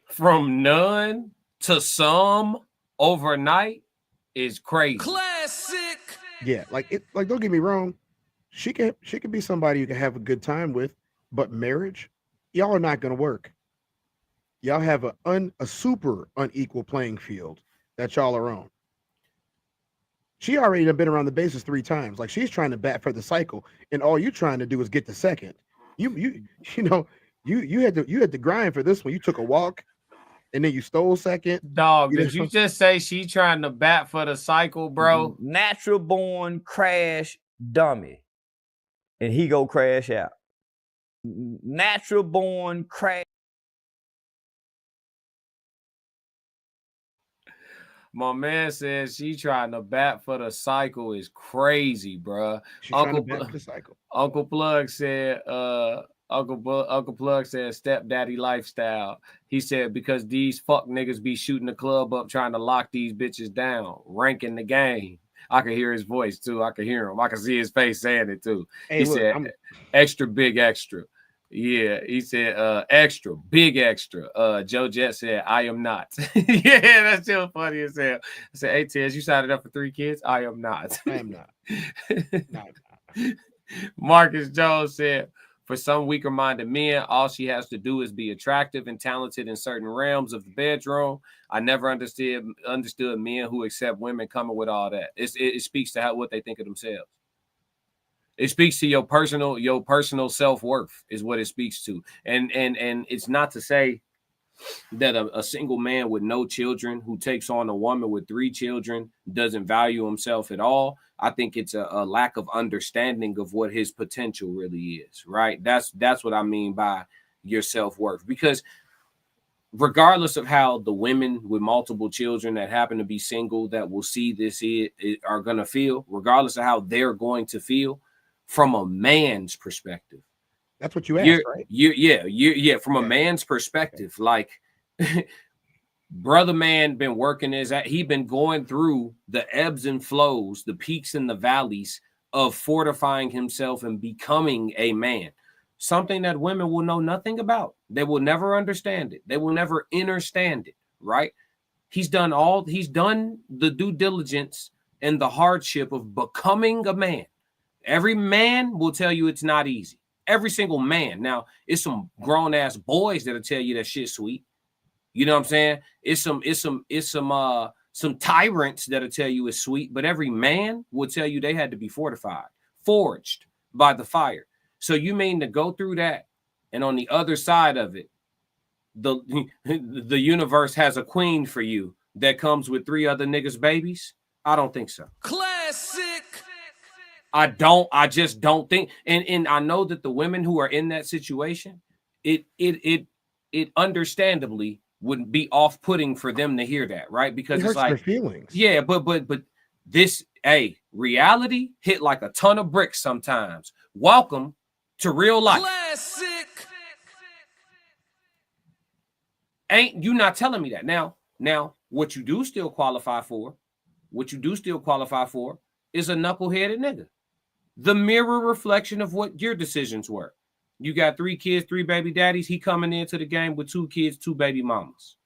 S3: From none to some overnight is crazy.
S2: Classic.
S5: Yeah, like don't get me wrong. She could be somebody you can have a good time with, but marriage, y'all are not gonna work. Y'all have a super unequal playing field that y'all are on. She already been around the bases 3 times. Like, she's trying to bat for the cycle, and all you're trying to do is get to second. You had to grind for this one. You took a walk, and then you stole second.
S3: Dog, did you just say she trying to bat for the cycle, bro?
S11: Natural born crash dummy, and he go crash out. Natural born crash.
S3: My man says she trying to bat for the cycle is crazy, bro. Uncle Plug said, Uncle Plug said stepdaddy lifestyle. He said because these fuck niggas be shooting the club up trying to lock these bitches down, ranking the game. I can hear his voice too. I can hear him. I can see his face saying it too. Hey, he said extra big extra. Yeah, he said extra, big extra. Joe Jet said, I am not. Yeah, that's still funny as hell. I said, hey, Tez, you signed up for 3 kids? I am not.
S5: I am not. No.
S3: Marcus Jones said, for some weaker-minded men, all she has to do is be attractive and talented in certain realms of the bedroom. I never understood men who accept women coming with all that. It speaks to what they think of themselves. It speaks to your personal self-worth is what it speaks to. And it's not to say that a single man with no children who takes on a woman with 3 children doesn't value himself at all. I think it's a lack of understanding of what his potential really is, right? That's what I mean by your self-worth. Because regardless of how the women with multiple children that happen to be single that will see this are going to feel, regardless of how they're going to feel, from a man's perspective.
S5: That's what you asked, right?
S3: Yeah. From a man's perspective, like brother man been working he been going through the ebbs and flows, the peaks and the valleys of fortifying himself and becoming a man. Something that women will know nothing about. They will never understand it. They will never understand it, right? He's done the due diligence and the hardship of becoming a man. Every man will tell you it's not easy. Every single man. Now, it's some grown ass boys that'll tell you that shit's sweet. You know what I'm saying? It's some tyrants that'll tell you it's sweet, but every man will tell you they had to be fortified, forged by the fire. So you mean to go through that, and on the other side of it, the universe has a queen for you that comes with 3 other niggas' babies? I don't think so.
S4: Classic.
S3: I just don't think, and I know that the women who are in that situation, it understandably would be off-putting for them to hear that, right? Because
S5: it
S3: it's like
S5: their feelings.
S3: Yeah, but this reality hit like a ton of bricks sometimes. Welcome to real life.
S4: Classic.
S3: Ain't you not telling me that? Now, what you do still qualify for is a knuckleheaded nigga. The mirror reflection of what your decisions were. You got 3 kids, 3 baby daddies. He coming into the game with 2 kids, 2 baby mamas.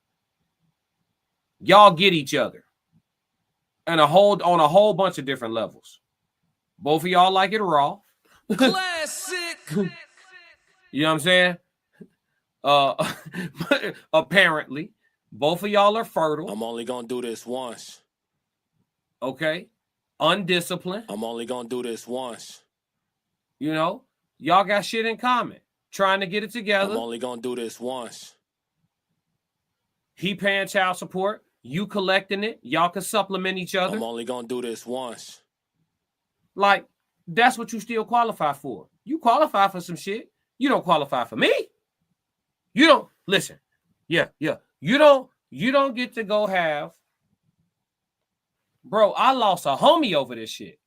S3: Y'all get each other. And on a whole bunch of different levels. Both of y'all like it raw.
S4: Classic.
S3: You know what I'm saying? Apparently, both of y'all are fertile.
S1: I'm only gonna do this once.
S3: Okay. Undisciplined.
S1: I'm only gonna do this once.
S3: You know, y'all got shit in common. Trying to get it together.
S1: I'm only gonna do this once.
S3: He paying child support. You collecting it. Y'all can supplement each other.
S1: I'm only gonna do this once.
S3: Like, that's what you still qualify for. You qualify for some shit. You don't qualify for me. You don't listen. Yeah. You don't get to go have. Bro, I lost a homie over this shit.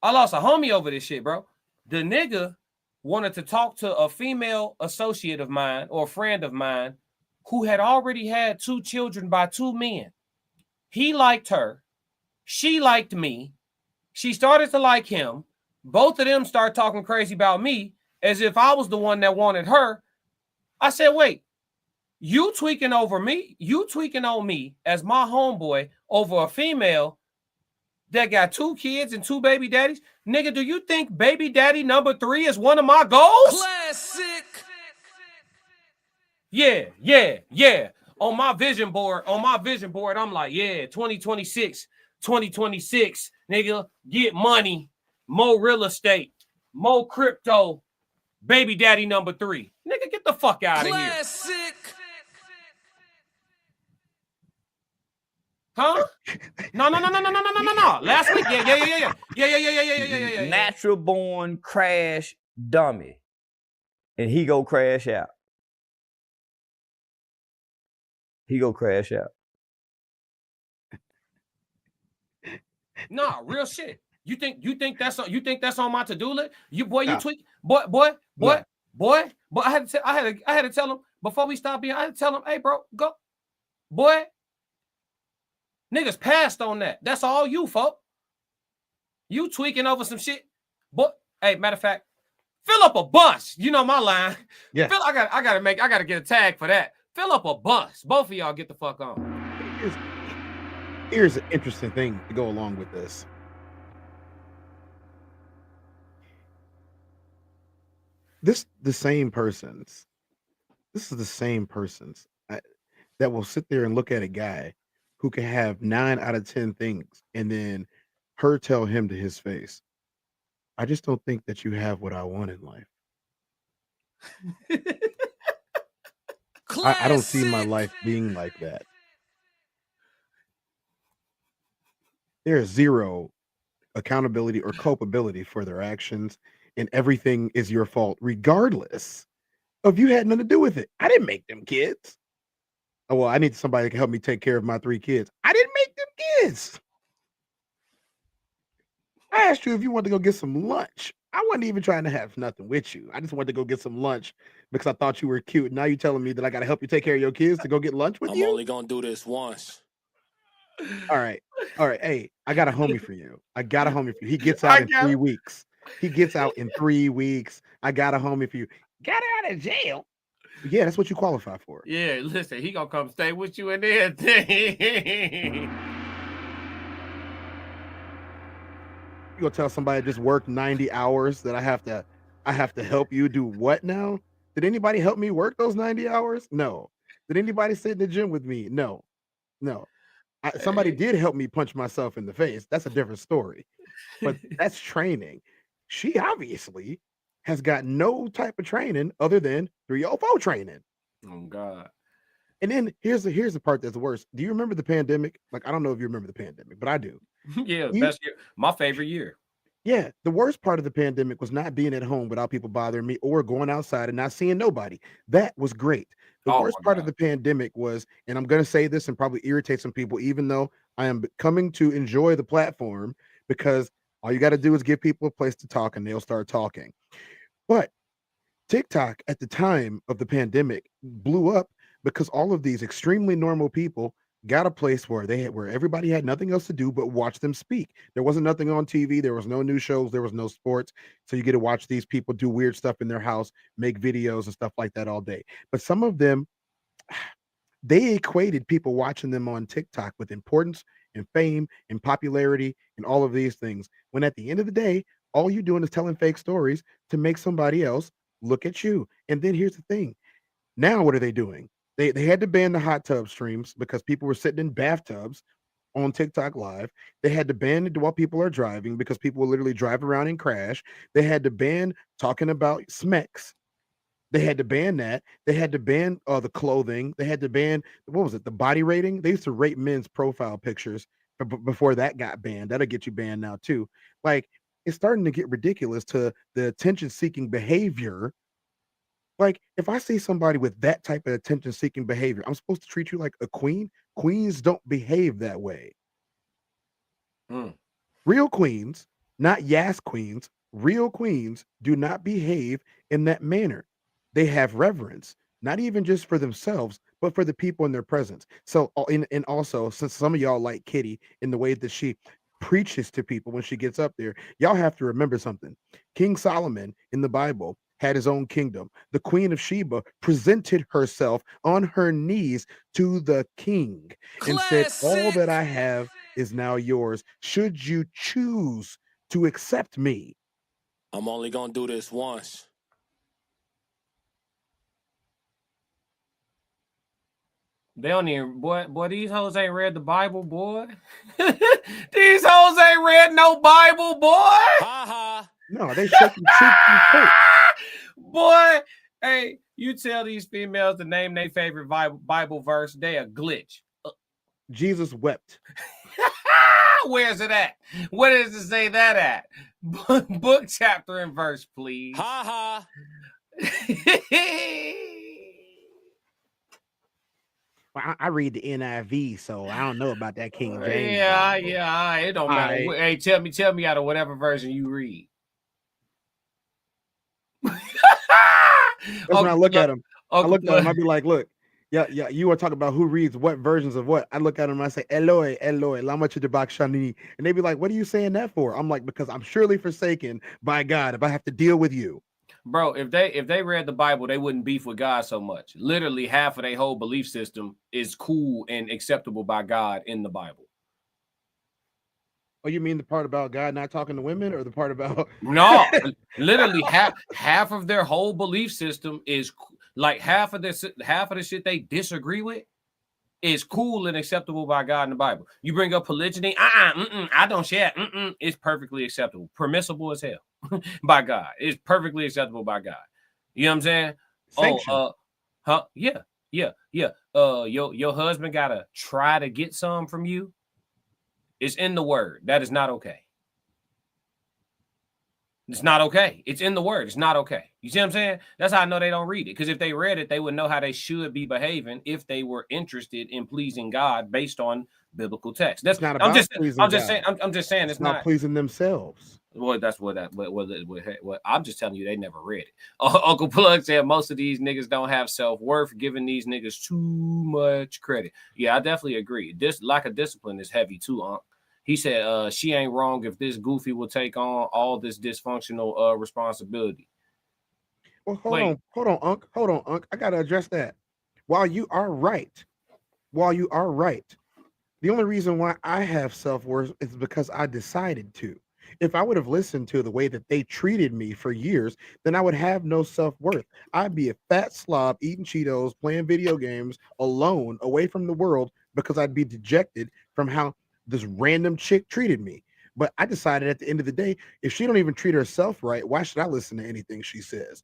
S3: bro. The nigga wanted to talk to a female associate of mine or a friend of mine who had already had 2 children by 2 men. He liked her. She liked me. She started to like him. Both of them start talking crazy about me as if I was the one that wanted her. I said, wait, you tweaking over me? You tweaking on me as my homeboy over a female that got 2 kids and 2 baby daddies? Nigga, do you think baby daddy number 3 is one of my goals?
S4: Classic.
S3: Yeah. On my vision board, I'm like, yeah, 2026, nigga, get money, more real estate, more crypto, baby daddy number 3. Nigga, get the fuck out of here.
S4: Classic.
S3: Huh? No. Last week, yeah.
S11: Natural born crash dummy. And he go crash out.
S3: Nah, real shit. You think that's on my to-do list? You tweak, boy. I had to tell him before we stop being. I had to tell him, hey, bro, go, boy. Niggas passed on that. That's all you, folk. You tweaking over some shit, but hey, matter of fact, fill up a bus. You know my line.
S5: Yeah.
S3: I gotta get a tag for that. Fill up a bus. Both of y'all get the fuck on.
S5: Here's an interesting thing to go along with this. This is the same persons that will sit there and look at a guy who can have 9 out of 10 things and then her tell him to his face, I just don't think that you have what I want in life. I don't see my life being like that. There's zero accountability or culpability for their actions, and everything is your fault, regardless of you had nothing to do with it. I didn't make them kids. Oh, well, I need somebody that can help me take care of my 3 kids. I didn't make them kids. I asked you if you wanted to go get some lunch. I wasn't even trying to have nothing with you. I just wanted to go get some lunch because I thought you were cute. Now you telling me that I got to help you take care of your kids to go get lunch with
S1: I'm
S5: you?
S1: only gonna do this once.
S5: All right. Hey, I got a homie for you. I got a homie for you. He gets out in 3 weeks. He gets out in 3 weeks. I got a homie for you. Got out of jail. Yeah, that's what you qualify for.
S3: Yeah, listen, he gonna come stay with you and everything.
S5: You gonna tell somebody just worked 90 hours that I have to help you do what now? Did anybody help me work those 90 hours? No. Did anybody sit in the gym with me? No. Somebody did help me punch myself in the face. That's a different story. But that's training. She obviously has got no type of training other than 304 training.
S3: Oh God.
S5: And then here's the part that's worse. Do you remember the pandemic? Like, I don't know if you remember the pandemic, but I do.
S3: Yeah, best year, my favorite year.
S5: Yeah, the worst part of the pandemic was not being at home without people bothering me or going outside and not seeing nobody. That was great. The worst part of the pandemic was, and I'm going to say this and probably irritate some people, even though I am coming to enjoy the platform, because all you got to do is give people a place to talk and they'll start talking. But TikTok at the time of the pandemic blew up because all of these extremely normal people got a place where where everybody had nothing else to do but watch them speak. There wasn't nothing on TV, there was no news shows, there was no sports. So you get to watch these people do weird stuff in their house, make videos and stuff like that all day. But some of them, they equated people watching them on TikTok with importance and fame and popularity and all of these things. When at the end of the day, all you're doing is telling fake stories to make somebody else look at you. And then here's the thing. Now what are they doing? They had to ban the hot tub streams because people were sitting in bathtubs on TikTok Live. They had to ban it while people are driving because people will literally drive around and crash. They had to ban talking about smecks. They had to ban that. They had to ban the clothing. They had to ban, what was it, the body rating? They used to rate men's profile pictures before that got banned. That'll get you banned now too. Like, it's starting to get ridiculous to the attention-seeking behavior. Like, if I see somebody with that type of attention-seeking behavior, I'm supposed to treat you like a queen? Queens don't behave that way. Real queens, not Yas queens, real queens do not behave in that manner. They have reverence, not even just for themselves, but for the people in their presence. So, and also, since some of y'all like Kitty in the way that she preaches to people when she gets up there, y'all have to remember something. King Solomon in the Bible had his own kingdom. The Queen of Sheba presented herself on her knees to the king and said, all that I have is now yours. Should you choose to accept me?
S1: I'm only gonna do this once.
S3: They don't even, boy, these hoes ain't read the Bible, boy. These hoes ain't read no Bible, boy.
S1: Ha ha.
S5: No, they shaking cheeks and coats.
S3: Boy, hey, you tell these females to name their favorite Bible verse, they a glitch.
S5: Jesus wept.
S3: Where's it at? Where does it say that at? Book, chapter, and verse, please.
S1: Ha ha.
S5: Well, I read the NIV, so I don't know about that King James.
S3: Yeah, it don't matter. Hey, tell me out of whatever version you read.
S5: That's when I look at him. I look at him, I'd be like, look, yeah, you want to talk about who reads what versions of what? I look at him and I say, Eloi, Eloi, lama chidabakshani. And they'd be like, what are you saying that for? I'm like, because I'm surely forsaken by God if I have to deal with you.
S3: Bro, if they read the Bible, they wouldn't beef with God so much. Literally half of their whole belief system is cool and acceptable by God in the Bible.
S5: Oh, you mean the part about God not talking to women, or the part about
S3: no? Literally half of their whole belief system is like half of the shit they disagree with is cool and acceptable by God in the Bible. You bring up polygyny, I don't share. It's perfectly acceptable, permissible as hell. by God. It's perfectly acceptable by God. You know what I'm saying?
S5: Sanctioned.
S3: Yeah. Your husband gotta try to get some from you. It's in the word. That is not okay. It's not okay. It's in the word. It's not okay. You see what I'm saying? That's how I know they don't read it. Because if they read it, they would know how they should be behaving if they were interested in pleasing God based on biblical text. That's
S5: not about pleasing God.
S3: I'm just saying it's not
S5: pleasing themselves.
S3: Well, that's what I'm just telling you, they never read it. Uncle Plug said most of these niggas don't have self-worth, giving these niggas too much credit. Yeah, I definitely agree. This lack of discipline is heavy too, Unc. He said, she ain't wrong if this goofy will take on all this dysfunctional responsibility.
S5: Well, hold on, Unc. I gotta address that. While you are right, the only reason why I have self-worth is because I decided to. If I would have listened to the way that they treated me for years, then I would have no self-worth. I'd be a fat slob eating Cheetos, playing video games alone, away from the world, because I'd be dejected from how this random chick treated me. But I decided at the end of the day, if she don't even treat herself right, why should I listen to anything she says?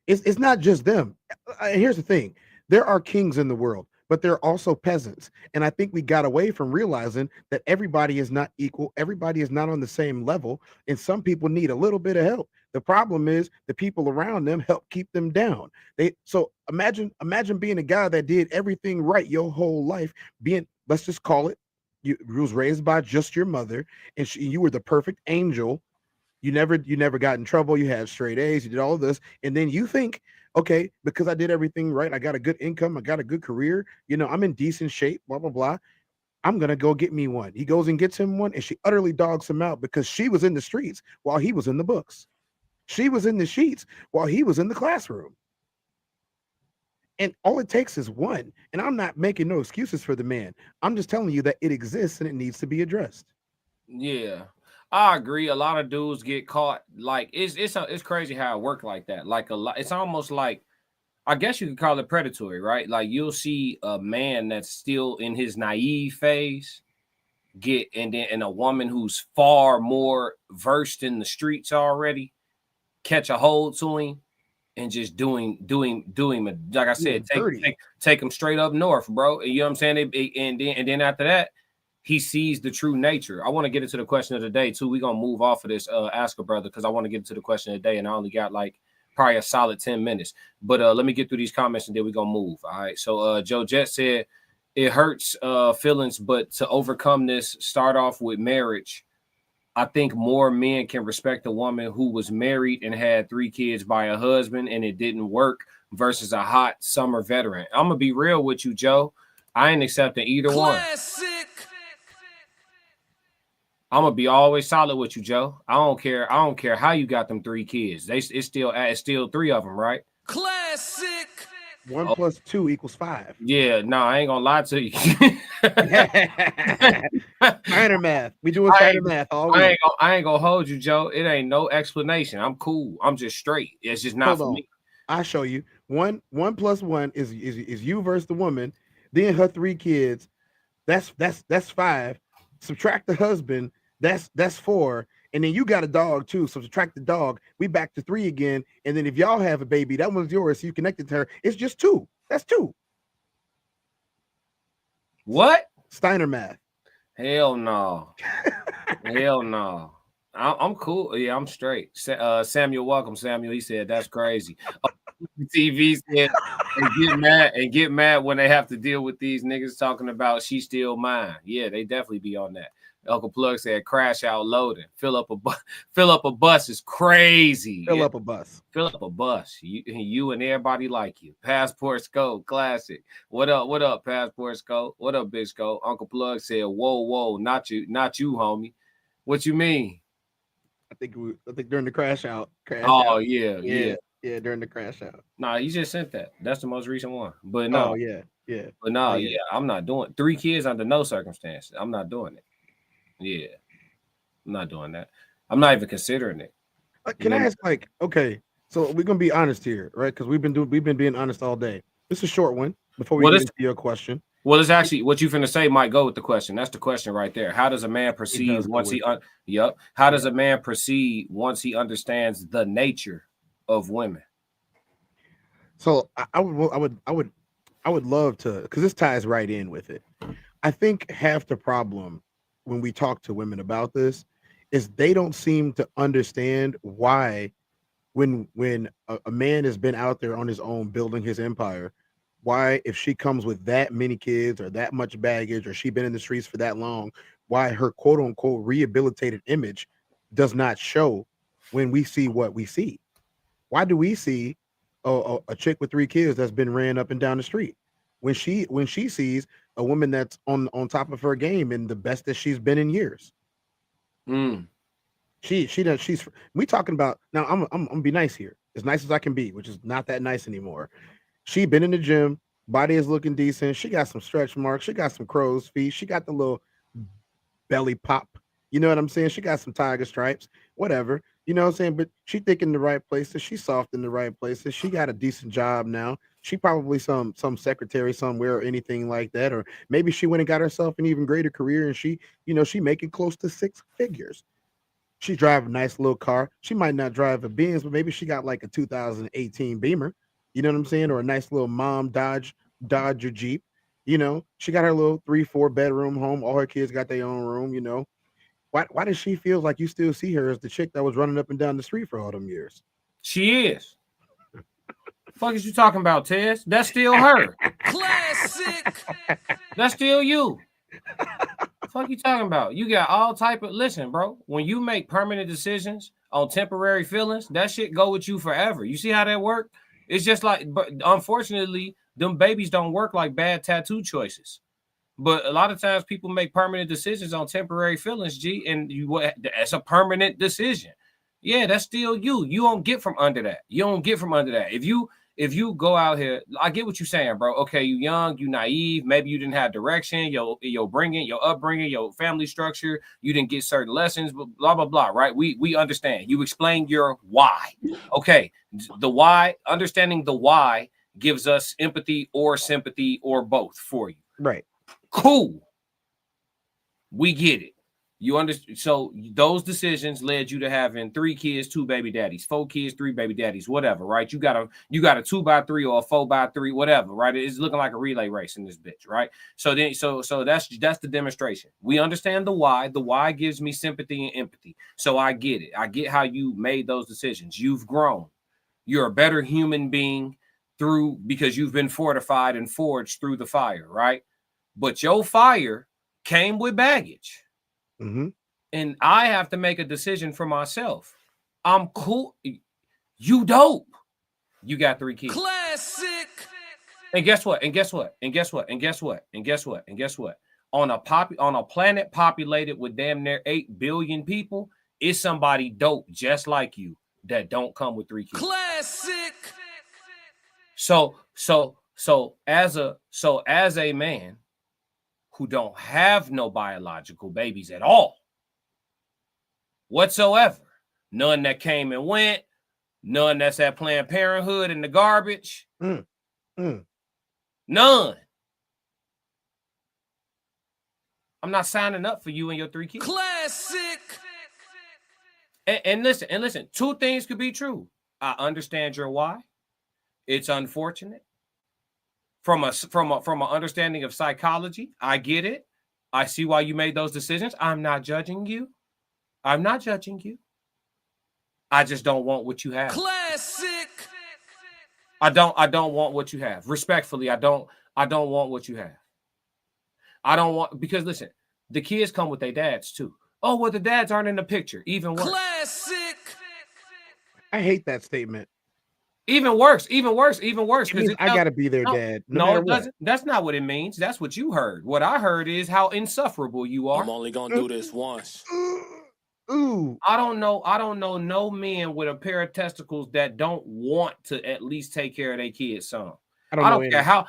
S5: It's not just them. Here's the thing. There are kings in the world, but there are also peasants. And I think we got away from realizing that everybody is not equal. Everybody is not on the same level. And some people need a little bit of help. The problem is the people around them help keep them down. So imagine being a guy that did everything right your whole life, let's just call it, you was raised by just your mother, and you were the perfect angel. You never got in trouble. You had straight A's. You did all of this, and then you think, okay, because I did everything right, I got a good income, I got a good career, I'm in decent shape, blah blah blah. I'm gonna go get me one. He goes and gets him one, and she utterly dogs him out because she was in the streets while he was in the books. She was in the sheets while he was in the classroom. And all it takes is one. And I'm not making no excuses for the man. I'm just telling you that it exists and it needs to be addressed.
S3: Yeah. I agree. A lot of dudes get caught. Like it's crazy how it works like that. Like it's almost like, I guess you could call it predatory, right? Like you'll see a man that's still in his naive phase and a woman who's far more versed in the streets already catch a hold to him and just doing like I said, take him straight up north, bro. You know what I'm saying? And then after that, he sees the true nature. I want to get into the question of the day too. We're gonna move off of this Ask a Brother because I want to get into the question of the day, and I only got like probably a solid 10 minutes. But let me get through these comments and then we're gonna move. All right. So Joe Jet said it hurts feelings, but to overcome this, start off with marriage. I think more men can respect a woman who was married and had 3 kids by a husband and it didn't work versus a hot summer veteran. I'm gonna be real with you, Joe. I ain't accepting either one. I'm gonna be always solid with you, Joe. I don't care how you got them 3 kids. It's still 3 of them, right?
S4: Classic.
S5: 1 + 2 = 5.
S3: Yeah, no, I ain't gonna lie to you.
S5: Steiner math. We doing Steiner math all week.
S3: I ain't gonna hold you, Joe. It ain't no explanation. I'm cool. I'm just straight. It's just not for me.
S5: I'll show you. 1 + 1 is you versus the woman. Then her 3 kids. That's 5. Subtract the husband. That's 4. And then you got a dog too. So subtract the dog. We back to 3 again. And then if y'all have a baby, that one's yours. So you connected to her. It's just 2. That's 2.
S3: What?
S5: Steiner math.
S3: Hell no. Hell no. I'm cool. Yeah, I'm straight. Samuel, welcome, Samuel. He said that's crazy. TV said and get mad when they have to deal with these niggas talking about she still mine. Yeah, they definitely be on that. Uncle Plug said crash out loading. Fill up a bus is crazy.
S5: Fill up a bus.
S3: You and everybody like you. Passport Scope, classic. What up, Passport Scope? What up, Big Scope? Uncle Plug said, whoa, not you, homie. What you mean?
S5: I think during the crash out.
S3: Yeah,
S5: during the crash out.
S3: Nah, you just sent that. That's the most recent one. But no.
S5: Oh, yeah.
S3: But no, yeah, I'm not doing 3 kids under no circumstances. I'm not doing it. Yeah, I'm not doing that. I'm not even considering it.
S5: Can I ask, like, okay, so we're gonna be honest here, right? Because we've been being honest all day. This is a short one before we get into your question.
S3: Well, it's actually what you finna say might go with the question. That's the question right there. How does a man proceed once he How does a man proceed once he understands the nature of women?
S5: So I would love to, because this ties right in with it. I think half the problem when we talk to women about this is they don't seem to understand why when a man has been out there on his own building his empire, why if she comes with that many kids or that much baggage or she been in the streets for that long, why her quote unquote rehabilitated image does not show when we see what we see. Why do we see a chick with 3 kids that's been ran up and down the street when she sees a woman that's on top of her game and the best that she's been in years? She does. We talking about now. I'm gonna be nice here, as nice as I can be, which is not that nice anymore. She been in the gym, body is looking decent. She got some stretch marks. She got some crow's feet. She got the little belly pop. You know what I'm saying? She got some tiger stripes, whatever. You know what I'm saying? But she thick in the right places. She's soft in the right places. She got a decent job now. She probably some secretary somewhere or anything like that. Or maybe she went and got herself an even greater career and she making close to 6 figures. She drive a nice little car. She might not drive a Benz, but maybe she got like a 2018 Beamer. You know what I'm saying? Or a nice little mom Dodge or Jeep. She got her little 3-4 bedroom home. All her kids got their own room. Why does she feel like you still see her as the chick that was running up and down the street for all them years?
S3: She is. Fuck is you talking about, Tez? That's still her.
S4: Classic.
S3: That's still you. Fuck you talking about? You got all type of listen, bro. When you make permanent decisions on temporary feelings, that shit go with you forever. You see how that work? It's just like, but unfortunately, them babies don't work like bad tattoo choices. But a lot of times people make permanent decisions on temporary feelings, G, and that's a permanent decision. Yeah, that's still you. You don't get from under that. You don't get from under that. If you go out here, I get what you're saying, bro. Okay, you young, you naive. Maybe you didn't have direction, your upbringing, your family structure. You didn't get certain lessons, blah, blah, blah, right? We understand. You explain your why. Okay, the why, understanding the why gives us empathy or sympathy or both for you.
S5: Right.
S3: Cool. We get it. You understand? So those decisions led you to having 3 kids, 2 baby daddies, 4 kids, 3 baby daddies, whatever, right? You got a 2x3 or a 4x3, whatever, right? It's looking like a relay race in this bitch, right? So then, so that's the demonstration. We understand the why. The why gives me sympathy and empathy. So I get it. I get how you made those decisions. You've grown. You're a better human being because you've been fortified and forged through the fire, right? But your fire came with baggage.
S5: Mm-hmm.
S3: And I have to make a decision for myself. I'm cool. You dope. You got 3 kids.
S4: Classic.
S3: And guess what? On a planet populated with damn near 8 billion people, it's somebody dope just like you that don't come with 3 kids.
S4: Classic.
S3: So as a man who don't have no biological babies at all whatsoever, none that came and went, none that's at Planned Parenthood in the garbage, none. I'm not signing up for you and your 3 kids.
S4: Classic.
S3: And listen, 2 things could be true. I understand your why. It's unfortunate. From an understanding of psychology, I get it. I see why you made those decisions. I'm not judging you. I just don't want what you have.
S4: Classic.
S3: I don't want what you have. Respectfully, I don't want what you have. I don't want, because listen, the kids come with their dads too. Oh, well, the dads aren't in the picture. Even worse.
S4: Classic.
S5: I hate that statement.
S3: Even worse.
S5: It means I gotta be their dad. No,
S3: it doesn't. That's not what it means. That's what you heard. What I heard is how insufferable you are.
S1: I'm only gonna do this once.
S5: Ooh.
S3: I don't know no men with a pair of testicles that don't want to at least take care of their kids' son. I don't care how.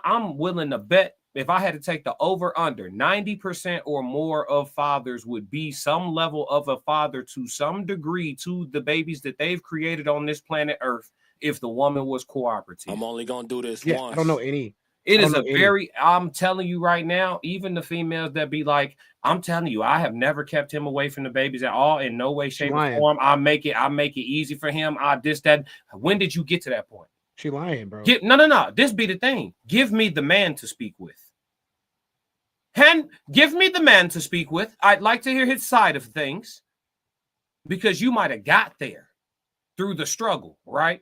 S3: I'm willing to bet if I had to take the over under, 90% or more of fathers would be some level of a father to some degree to the babies that they've created on this planet Earth if the woman was cooperative.
S1: I'm only gonna do this
S5: Yeah,
S1: once.
S5: I don't know any.
S3: It
S5: I
S3: is
S5: don't
S3: a
S5: know any.
S3: very, I'm telling you right now, even the females that be like, I'm telling you, I have never kept him away from the babies at all, in no way, shape, or form. I make it easy for him. I this, that. When did you get to that point?
S5: She lying, bro.
S3: No. This be the thing. Give me the man to speak with. Give me the man to speak with. I'd like to hear his side of things, because you might have got there through the struggle, right?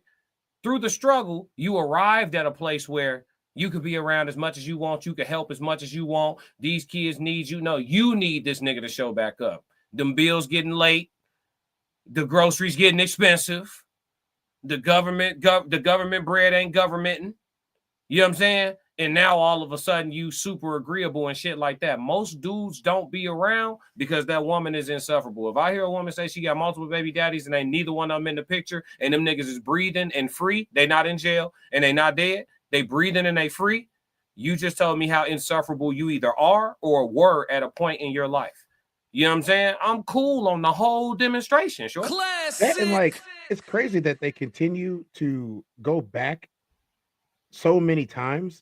S3: Through the struggle, you arrived at a place where you could be around as much as you want. You could help as much as you want. These kids need you. No, you need this nigga to show back up. Them bills getting late. The groceries getting expensive. The government bread ain't governmenting. You know what I'm saying? And now all of a sudden you super agreeable and shit like that. Most dudes don't be around because that woman is insufferable. If I hear a woman say she got multiple baby daddies and ain't neither one of them in the picture, and them niggas is breathing and free, they not in jail and they not dead, they breathing and they free, you just told me how insufferable you either are or were at a point in your life. You know what I'm saying? I'm cool on the whole demonstration, sure.
S5: That, and like, it's crazy that they continue to go back so many times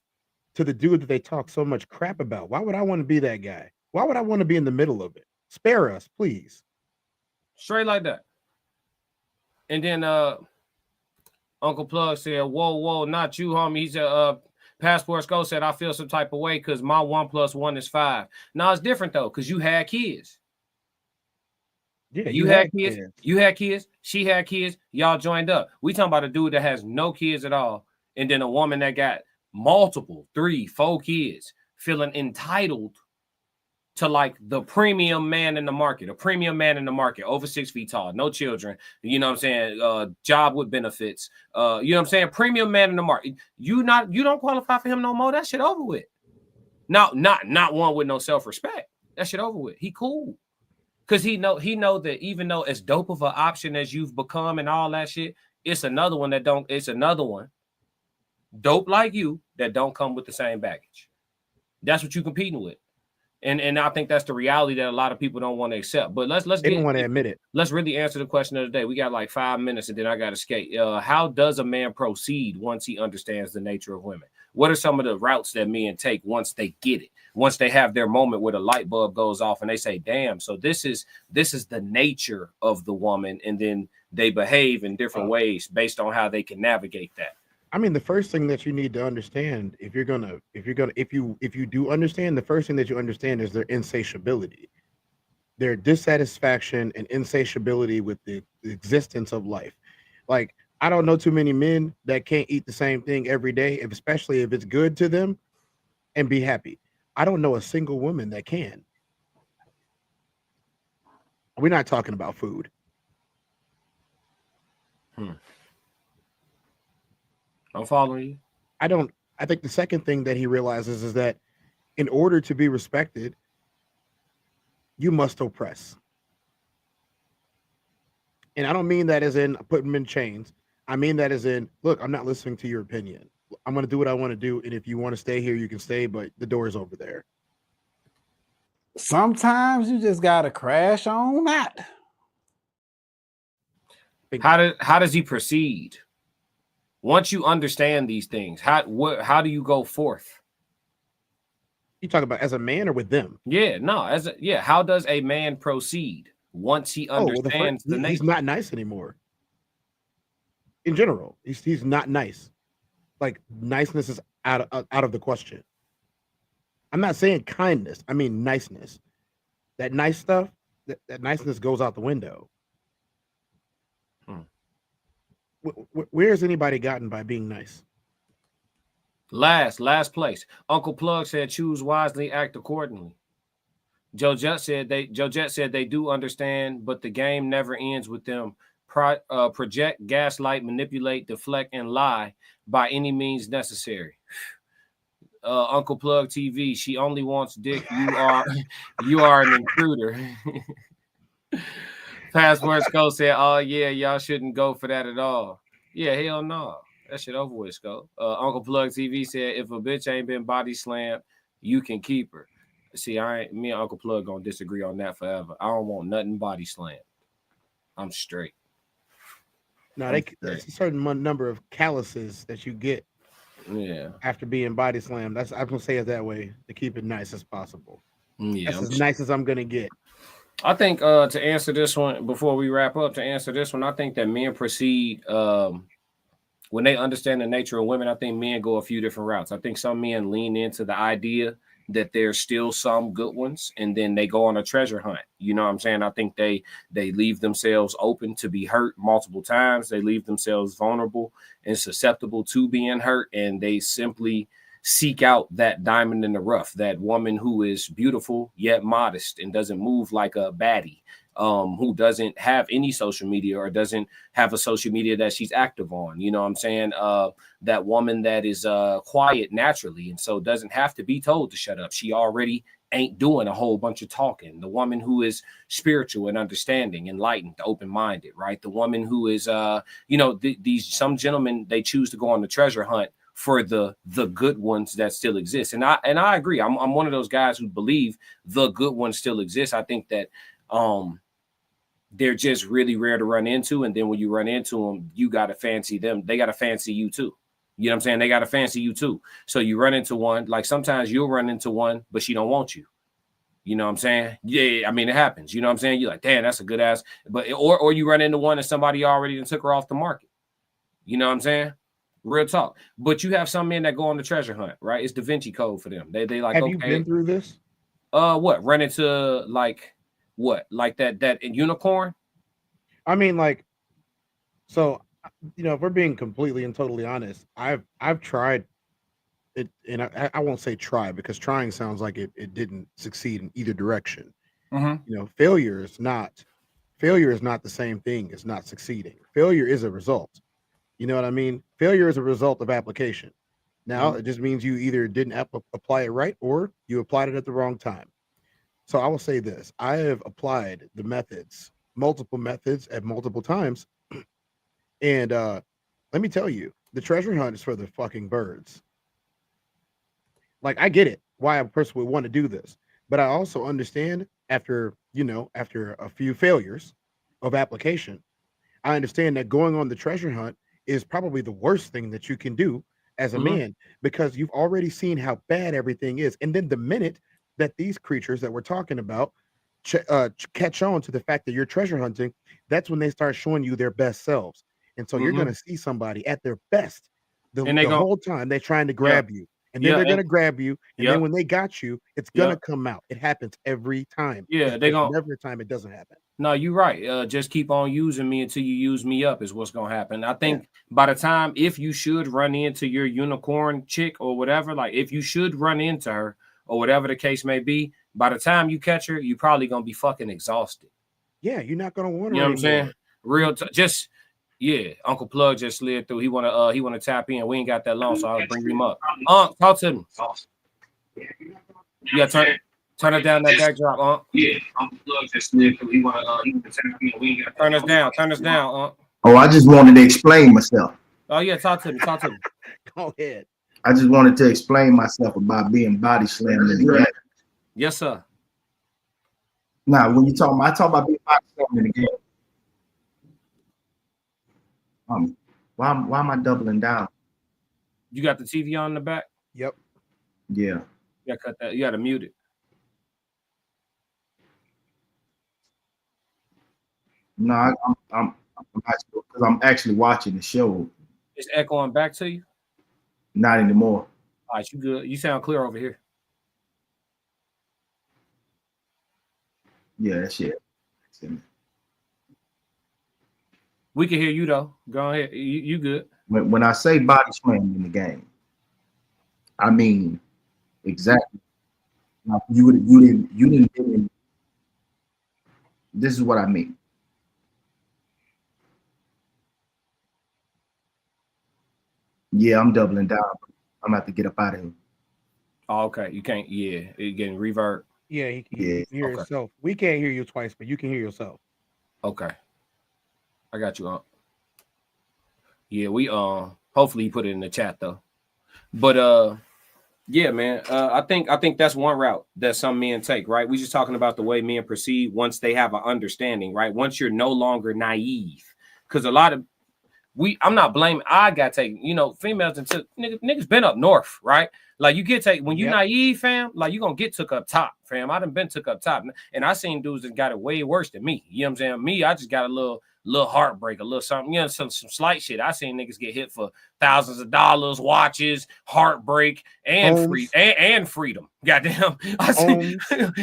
S5: to the dude that they talk so much crap about. Why would I want to be that guy? Why would I want to be in the middle of it? Spare us, please.
S3: Straight like that. And then Uncle Plug said, whoa, not you, homie. He said, Passport Skull said, I feel some type of way because my 1 + 1 is 5. Now it's different though, because you had kids.
S5: Yeah,
S3: you had kids. You had kids. She had kids. Y'all joined up. We talking about a dude that has no kids at all, and then a woman that got multiple 3, 4 kids, feeling entitled to like the premium man in the market, over 6 feet tall, no children, you know what I'm saying? Job with benefits, you know what I'm saying? Premium man in the market. You don't qualify for him no more. That shit over with. Not one with no self-respect. That shit over with. He cool. Cause he know that even though as dope of an option as you've become and all that shit, it's another one dope like you that don't come with the same baggage. That's what you're competing with. And I think that's the reality that a lot of people don't want to accept. But let's
S5: they don't want to admit it.
S3: Let's really answer the question of the day. We got like 5 minutes and then I got to skate. How does a man proceed once he understands the nature of women? What are some of the routes that men take once they get it? Once they have their moment where the light bulb goes off and they say, damn, so this is the nature of the woman, and then they behave in different ways based on how they can navigate that.
S5: I mean, the first thing that you need to understand, if you do understand, the first thing that you understand is their insatiability, their dissatisfaction and insatiability with the existence of life. Like, I don't know too many men that can't eat the same thing every day, especially if it's good to them, and be happy. I don't know a single woman that can. We're not talking about food.
S3: I'm following you.
S5: I think the second thing that he realizes is that in order to be respected, you must oppress. And I don't mean that as in put them in chains. I mean that as in, look, I'm not listening to your opinion. I'm going to do what I want to do. And if you want to stay here, you can stay, but the door is over there.
S9: Sometimes you just got to crash on out.
S3: How does he proceed? Once you understand these things, how do you go forth?
S5: You talk about as a man or with them?
S3: Yeah, no, how does a man proceed once he understands the nature?
S5: He's not nice anymore. In general, he's not nice. Like, niceness is out of the question. I'm not saying kindness. I mean niceness. That nice stuff, that niceness goes out the window. Where has anybody gotten by being nice?
S3: Last place. Uncle Plug said, choose wisely, act accordingly. Joe Jet said they do understand, but the game never ends with them. Project, gaslight, manipulate, deflect, and lie by any means necessary. Uncle Plug TV, she only wants dick. You are an intruder. Passport Skull said, oh yeah, y'all shouldn't go for that at all. Yeah, hell no. That shit over with, Skull. Uncle Plug TV said, if a bitch ain't been body slammed, you can keep her. See, me and Uncle Plug gonna disagree on that forever. I don't want nothing body slammed. I'm straight.
S5: No, that's a certain number of calluses that you get.
S3: Yeah.
S5: After being body slammed, I'm gonna say it that way to keep it nice as possible.
S3: Yeah,
S5: that's as nice as I'm gonna get.
S3: I think to answer this one before we wrap up, I think that men proceed when they understand the nature of women. I think men go a few different routes. I think some men lean into the idea that there's still some good ones, and then they go on a treasure hunt. You know what I'm saying? I think they leave themselves open to be hurt multiple times. They leave themselves vulnerable and susceptible to being hurt, and they simply seek out that diamond in the rough, that woman who is beautiful yet modest and doesn't move like a baddie, who doesn't have any social media or doesn't have a social media that she's active on. You know what I'm saying? That woman that is quiet naturally and so doesn't have to be told to shut up. She already ain't doing a whole bunch of talking. The woman who is spiritual and understanding, enlightened, open-minded, right? The woman who is, these some gentlemen, they choose to go on the treasure hunt for the good ones that still exist. And I agree. I'm one of those guys who believe the good ones still exist. I think that they're just really rare to run into. And then when you run into them, you got to fancy them. They got to fancy you too. You know what I'm saying? They got to fancy you too. So you run into one, like sometimes you'll run into one, but she don't want you. You know what I'm saying? Yeah, I mean, it happens. You know what I'm saying? You're like, damn, that's a good ass. But or you run into one and somebody already took her off the market. You know what I'm saying? Real talk. But you have some men that go on the treasure hunt, right? It's Da Vinci Code for them. They like,
S5: have you been through this?
S3: What? Run into like what? Like that unicorn?
S5: I mean, like, so if we're being completely and totally honest, I've tried it, and I won't say try because trying sounds like it didn't succeed in either direction.
S3: Mm-hmm.
S5: Failure is not the same thing as not succeeding. Failure is a result. You know what I mean? Failure is a result of application. Now, it just means you either didn't apply it right or you applied it at the wrong time. So I will say this. I have applied the methods, multiple methods at multiple times. And let me tell you, the treasure hunt is for the fucking birds. Like, I get it, why a person would want to do this. But I also understand after a few failures of application, I understand that going on the treasure hunt is probably the worst thing that you can do as a man, because you've already seen how bad everything is. And then the minute that these creatures that we're talking about catch on to the fact that you're treasure hunting, that's when they start showing you their best selves. And so you're going to see somebody at their best the whole time they're trying to grab you. And then they're going to grab you. And then when they got you, it's going to come out. It happens every time.
S3: Yeah, they're going to.
S5: Every time it doesn't happen.
S3: No, you're right. Just keep on using me until you use me up is what's going to happen. I think by the time, if you should run into your unicorn chick or whatever, like if you should run into her or whatever the case may be, by the time you catch her, you're probably going to be fucking exhausted.
S5: Yeah, you're not going to want her.
S3: You know what I'm saying? Uncle Plug just slid through. He wanna tap in. We ain't got that long, so I'll bring him up. Talk to me. Yeah, turn it down that backdrop, Yeah, Uncle Plug just slid through. He wanna tap in. We ain't got turn us down,
S12: Oh, I just wanted to explain myself.
S3: Oh yeah, talk to me.
S5: Go ahead.
S12: I just wanted to explain myself about being body slammed in the game.
S3: Yes, sir.
S12: Now, when I talk about being body slammed in the game. Why am I doubling down?
S3: You got the TV on in the back?
S5: Yep.
S12: Yeah.
S3: You gotta cut that. You gotta mute it.
S12: No, I'm because I'm actually watching the show.
S3: It's echoing back to you?
S12: Not anymore.
S3: All right, you good. You sound clear over here.
S12: Yeah, that's it.
S3: We can hear you though. Go ahead. You good.
S12: When I say body slamming in the game, I mean exactly. You didn't. This is what I mean. Yeah, I'm doubling down. I'm about to get up out of here.
S3: Oh, okay. You can't. Yeah, you're getting reverb.
S5: Yeah, you can hear yourself. We can't hear you twice, but you can hear yourself.
S3: Okay. I got you. Yeah, we hopefully you put it in the chat though. But yeah, man. I think that's one route that some men take, right? We just talking about the way men perceive once they have an understanding, right? Once you're no longer naive. Because a lot of I'm not blaming. I got taken. You know, females and niggas been up north, right? Like you get taken when you naive, fam. Like you gonna get took up top, fam. I done been took up top, and I seen dudes that got it way worse than me. You know what I'm saying? Me, I just got a little heartbreak, a little something, you know, some slight shit. I seen niggas get hit for thousands of dollars, watches, heartbreak, and freedom. Goddamn, I seen,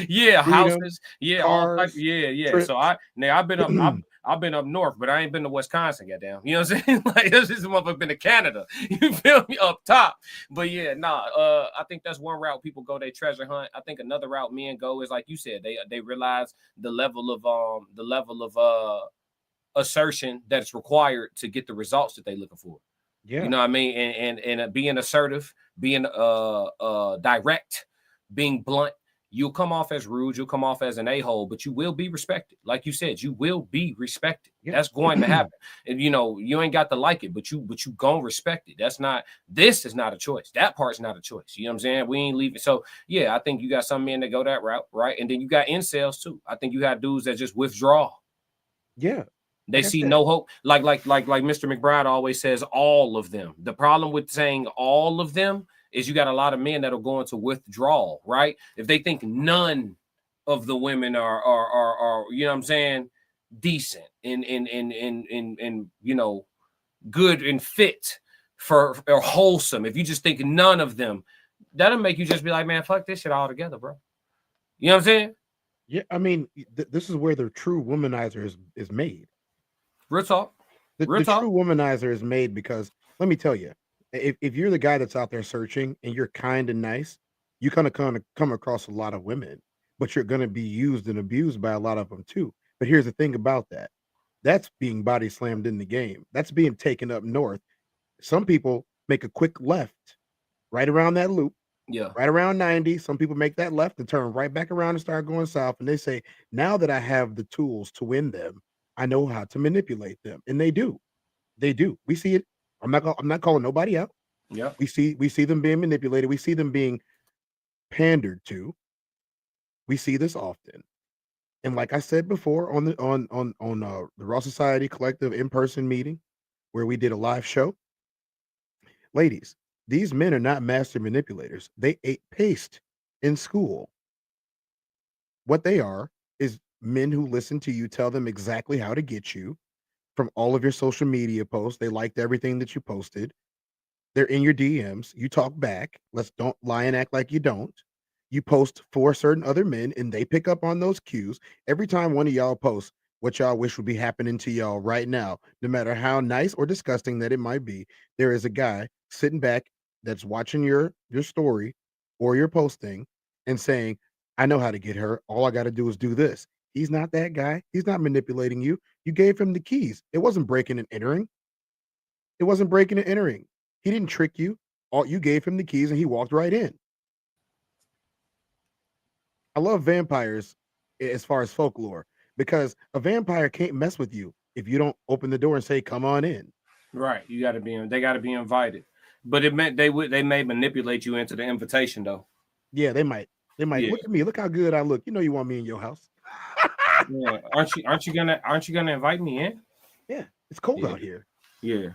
S3: yeah,
S5: freedom,
S3: houses, yeah,
S5: cars,
S3: all yeah.
S5: trips.
S3: So I've been up. I've been up north, but I ain't been to Wisconsin, goddamn. You know what I'm saying? Like this motherfucker been to Canada. You feel me? Up top. But yeah, I think that's one route people go, they treasure hunt. I think another route men go is like you said, they realize the level of assertion that is required to get the results that they're looking for.
S5: Yeah.
S3: You know what I mean? And being assertive, being direct, being blunt. You'll come off as rude, you'll come off as an a-hole, but you will be respected. Like you said, you will be respected. Yeah. That's going to happen. And you know, you ain't got to like it, but you gonna respect it. This is not a choice. That part's not a choice. You know what I'm saying? We ain't leaving. So yeah, I think you got some men that go that route, right? And then you got incels too. I think you got dudes that just withdraw.
S5: Yeah.
S3: They see no hope. Like Mr. McBride always says, all of them. The problem with saying all of them is you got a lot of men that'll go into withdrawal, right? If they think none of the women are you know what I'm saying, decent and you know, good and fit for or wholesome. If you just think none of them, that'll make you just be like, man, fuck this shit altogether, bro. You know what I'm saying?
S5: Yeah, I mean, this is where the true womanizer is made.
S3: Real talk.
S5: The true womanizer is made because let me tell you, if you're the guy that's out there searching and you're kind and nice, you kind of come across a lot of women, but you're going to be used and abused by a lot of them too. But here's the thing about that. That's being body slammed in the game. That's being taken up north. Some people make a quick left right around that loop.
S3: Yeah.
S5: Right around 90. Some people make that left and turn right back around and start going south. And they say, now that I have the tools to win them, I know how to manipulate them. And they do. They do. We see it. I'm not calling nobody out.
S3: Yeah.
S5: We see them being manipulated. We see them being pandered to. We see this often. And like I said before on the Raw Society Collective in-person meeting where we did a live show, ladies, these men are not master manipulators. They ate paste in school. What they are is men who listen to you tell them exactly how to get you from all of your social media posts. They liked everything that you posted. They're in your DMs. You talk back. Don't lie and act like you don't. You post for certain other men and they pick up on those cues. Every time one of y'all posts what y'all wish would be happening to y'all right now, no matter how nice or disgusting that it might be, there is a guy sitting back that's watching your story or your posting and saying, I know how to get her. All I got to do is do this. He's not that guy. He's not manipulating you. You gave him the keys. It wasn't breaking and entering. It wasn't breaking and entering. He didn't trick you. All you gave him the keys and he walked right in. I love vampires as far as folklore because a vampire can't mess with you if you don't open the door and say, come on in.
S3: Right. You got to they got to be invited. But it meant they may manipulate you into the invitation though.
S5: Yeah, they might. Yeah. Look at me. Look how good I look. You know you want me in your house.
S3: Yeah. Aren't you gonna invite me in?
S5: Yeah, it's cold out here.
S3: Yeah.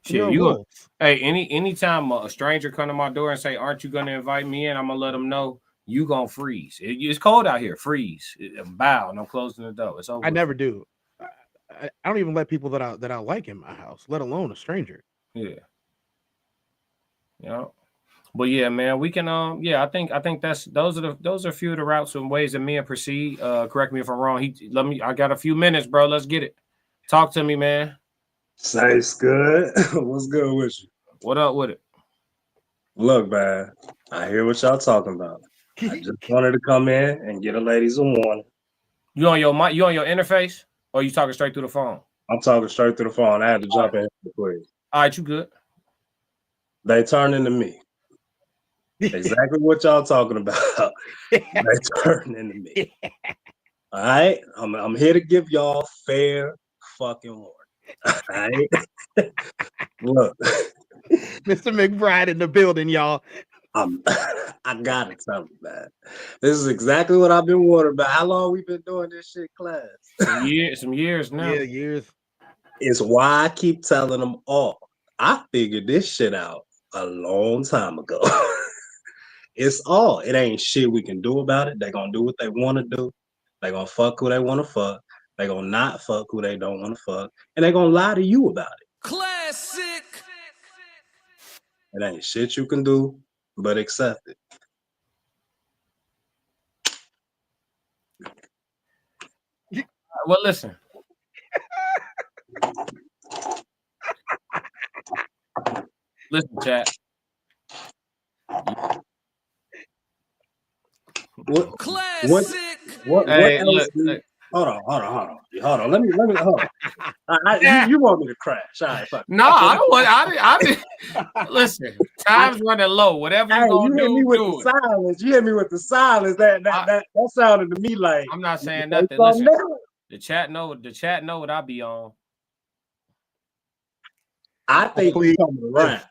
S3: Shit, hey, anytime a stranger come to my door and say, aren't you gonna invite me in? I'm gonna let them know you gonna freeze. It's cold out here. Freeze. Bow, and I'm closing the door. It's over.
S5: I never do. I don't even let people that I like in my house, let alone a stranger.
S3: Yeah. Yeah. But yeah, man, we can I think those are a few of the routes and ways that men proceed. Correct me if I'm wrong. I got a few minutes, bro. Let's get it. Talk to me, man.
S13: Nice, good. What's good with you?
S3: What up with it?
S13: Look, man, I hear what y'all talking about. I just wanted to come in and get a ladies a warning.
S3: You on your mic? You on your interface? Or you talking straight through the phone?
S13: I'm talking straight through the phone. I had to jump in quick.
S3: All right, you good?
S13: They turn into me. Exactly what y'all talking about. They turn into me. All right, I'm here to give y'all fair fucking warning. All right, look,
S5: Mr. McBride in the building, y'all.
S13: I gotta tell you, man. This is exactly what I've been warning about. How long we been doing this shit, class?
S3: Some years now.
S5: Yeah, years.
S13: It's why I keep telling them all. I figured this shit out a long time ago. It's all. It ain't shit we can do about it. They gonna do what they want to do. They gonna fuck who they want to fuck. They gonna not fuck who they don't want to fuck. And they gonna lie to you about it.
S4: Classic.
S13: It ain't shit you can do but accept it.
S3: Well, listen. Listen, chat.
S13: What?
S4: Classic.
S13: What
S3: Hey,
S13: else?
S3: look.
S13: Hold on. Let me hold on. You want me to crash? All right, fuck.
S3: No, I don't want. I didn't. Listen, time's running low. Whatever you gonna
S13: hit me
S3: do,
S13: with
S3: do
S13: the
S3: it.
S13: silence. You hit me with the silence. That sounded to me like
S3: I'm not saying
S13: you
S3: nothing.
S13: say something
S3: Listen,
S13: else?
S3: the chat know what I be on.
S13: I think you're coming around.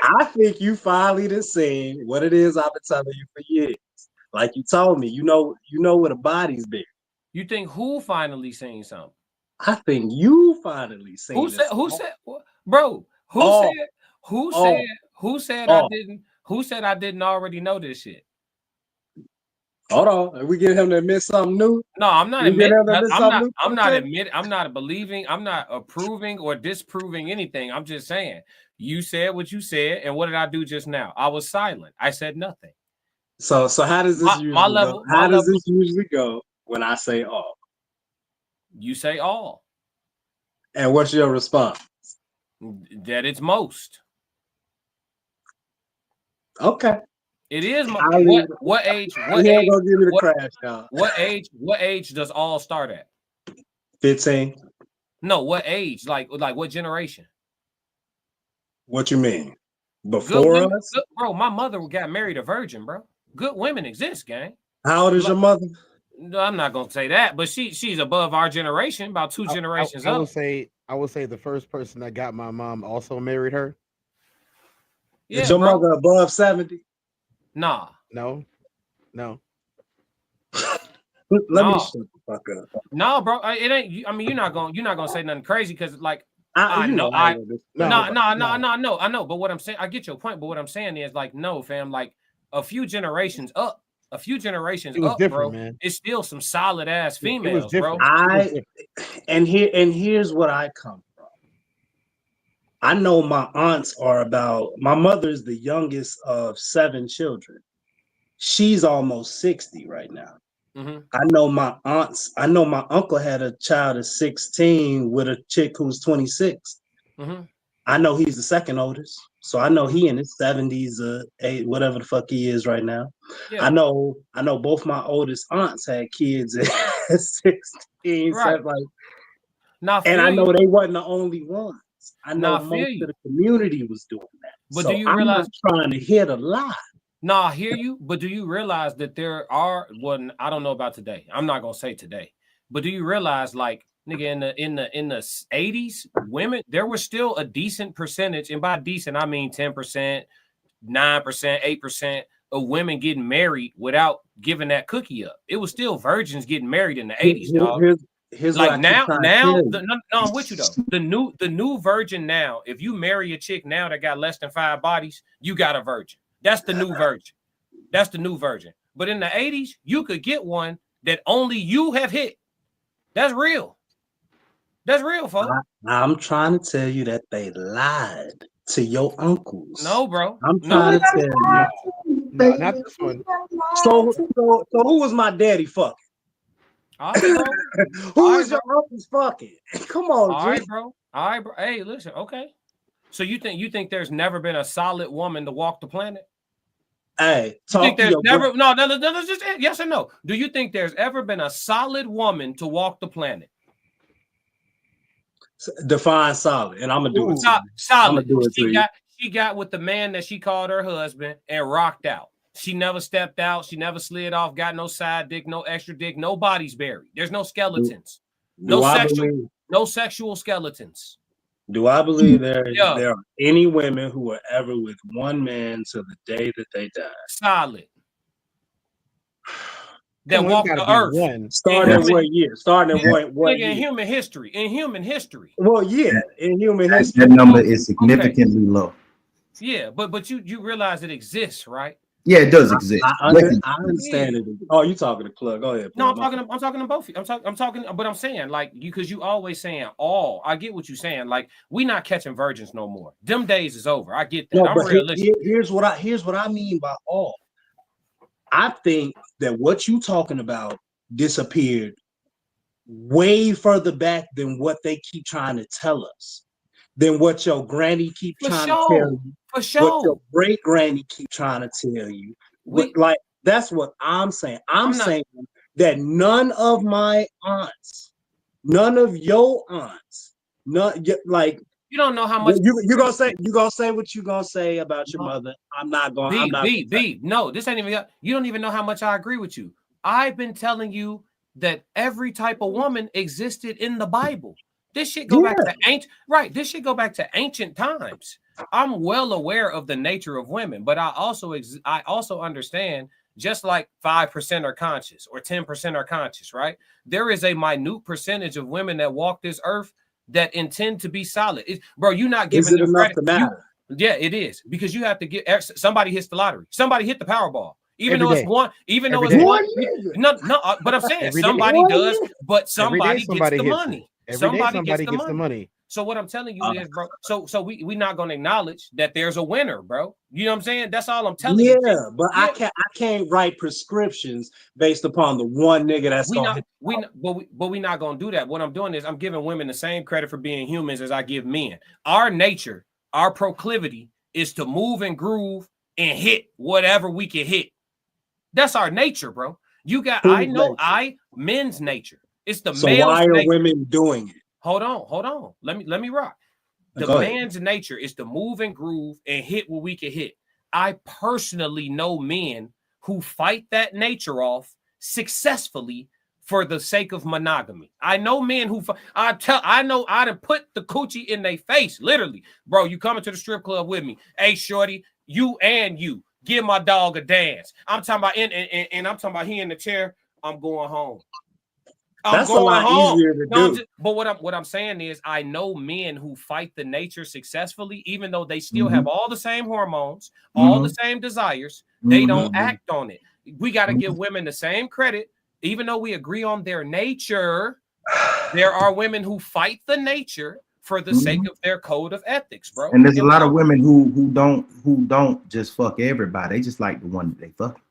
S13: I think you finally done seen what it is I've been telling you for years. Like you told me, you know where the body's been.
S3: You think who finally seen something?
S13: I think you finally seen
S3: Who
S13: it.
S3: said? Who said? Bro, who said? Who said? Who said I didn't? Who said I didn't already know this shit?
S13: Hold on, are we get him to admit something new?
S3: No, I'm not
S13: We get
S3: admitting.
S13: him to admit
S3: I'm
S13: something
S3: not.
S13: new?
S3: I'm not
S13: Okay.
S3: admitting. I'm not believing. I'm not approving or disproving anything. I'm just saying. You said what you said, and what did I do just now? I was silent. I said nothing.
S13: So how does this usually go? How does this usually go when I say all?
S3: You say all.
S13: And what's your response?
S3: That it's most.
S13: Okay.
S3: It is what age?
S13: What age? Gonna give me the crash, y'all.
S3: What age does all start at?
S13: 15.
S3: No, what age? Like what generation?
S13: What you mean? Before us?
S3: Bro, my mother got married a virgin, bro. Good women exist, gang.
S13: How old is your mother?
S3: No, I'm not gonna say that, but she's above our generation, about 2 generations
S5: I
S3: up.
S5: would say the first person that got my mom also married her.
S3: Yeah,
S13: is your mother above 70?
S3: Nah.
S5: No.
S13: Let me shut the fuck up.
S3: No, bro. It ain't. I mean, you're not gonna say nothing crazy because, like,
S13: I know. I
S3: know. But what I'm saying, I get your point. But what I'm saying is, like, no, fam. Like, a few generations up, bro.
S5: Man.
S3: It's still some solid ass females, bro.
S13: And here's what I come from. I know my aunts are about. My mother's the youngest of 7 children. She's almost 60 right now.
S3: Mm-hmm.
S13: I know my aunts. I know my uncle had a child at 16 with a chick who's 26.
S3: Mm-hmm.
S13: I know he's the second oldest, so I know he in his 70s, whatever the fuck he is right now. Yeah. I know both my oldest aunts had kids at 16.
S3: Right.
S13: So like, and I know they wasn't the only ones. I know most of the community was doing that.
S3: But
S13: so
S3: do you realize?
S13: I'm not trying to hit a lie.
S3: No, I hear you, but do you realize that there are? Well, I don't know about today. I'm not gonna say today, but do you realize, like, nigga, in the 80s, women, there was still a decent percentage, and by decent I mean 10%, 9%, 8% of women getting married without giving that cookie up. It was still virgins getting married in the 80s, dog.
S13: Here's
S3: like
S13: now,
S3: I'm with you though. The new virgin now, if you marry a chick now that got less than 5 bodies, you got a virgin. That's the new virgin. That's the new virgin. But in the 80s, you could get one that only you have hit. That's real. That's real, folks.
S13: I'm trying to tell you that they lied to your uncles.
S3: No, bro.
S13: I'm trying to tell you.
S5: No, not this one.
S13: So who was my daddy fucking?
S3: All right, bro.
S13: Who was your uncle's fucking? Come on,
S3: All right, bro. All right, bro. Hey, listen, okay. So you think there's never been a solid woman to walk the planet?
S13: Hey,
S3: talk to your never. No, just yes or no. Do you think there's ever been a solid woman to walk the planet?
S13: Define solid, and I'm gonna do it.
S3: Solid. She got with the man that she called her husband and rocked out. She never stepped out. She never slid off. Got no side dick, no extra dick. No bodies buried. There's no skeletons. No sexual skeletons.
S13: Do I believe there are any women who were ever with one man till the day that they died?
S3: Solid. that walked the earth.
S13: Starting in what year? Starting in what
S3: in
S13: year?
S3: human history. In human history.
S13: Well, yeah, in human history.
S12: That number is significantly low.
S3: Yeah, but you realize it exists, right?
S12: Yeah, it does exist.
S13: I understand it. Oh, you talking to Plug? Go ahead.
S3: No, I'm talking to both of you. I'm talking, but I'm saying like because you always saying all. I get what you're saying. Like we not catching virgins no more. Them days is over. I get that.
S13: No,
S3: I'm
S13: but
S3: realistic.
S13: here's what I mean by all. I think that what you talking about disappeared way further back than what they keep trying to tell us, than what your granny keep trying to tell you, what your great granny keep trying to tell you. Like that's what I'm saying. I'm saying that none of my aunts, none of your aunts, like
S3: you don't know how much
S13: you gonna say what you gonna say about your mother. I'm not gonna.
S3: No, this ain't even. You don't even know how much I agree with you. I've been telling you that every type of woman existed in the Bible. This shit go back to This shit go back to ancient times. I'm well aware of the nature of women, but I also understand just like 5% are conscious or 10% are conscious, right? There is a minute percentage of women that walk this earth that intend to be solid. Bro, you're not giving them credit. To matter? Yeah, it is because you have to get somebody hits the lottery, somebody hit the Powerball. Even though it's one, but I'm saying somebody does, but somebody gets the money. Somebody gets the money. So what I'm telling you is, bro, so we not gonna acknowledge that there's a winner, bro. You know what I'm saying? That's all I'm telling you.
S13: Yeah, but I can't write prescriptions based upon the one nigga that's
S3: but we not gonna do that. What I'm doing is I'm giving women the same credit for being humans as I give men. Our nature, our proclivity is to move and groove and hit whatever we can hit. That's our nature, bro. You got men's nature. It's the
S13: so
S3: male's
S13: why are
S3: nature.
S13: Women doing it?
S3: Hold on. Let me rock. The man's nature is to move and groove and hit what we can hit. I personally know men who fight that nature off successfully for the sake of monogamy. I know men who I done put the coochie in their face, literally. Bro, you coming to the strip club with me? Hey, shorty, you give my dog a dance. I'm talking about and I'm talking about he in the chair. I'm going home.
S13: That's a lot easier to do.
S3: But what I'm saying is I know men who fight the nature successfully, even though they still have all the same hormones, all the same desires, they don't act on it. We got to give women the same credit, even though we agree on their nature. There are women who fight the nature for the sake of their code of ethics, bro.
S12: And there's a lot of women who don't just fuck everybody. They just like the one that they fuck.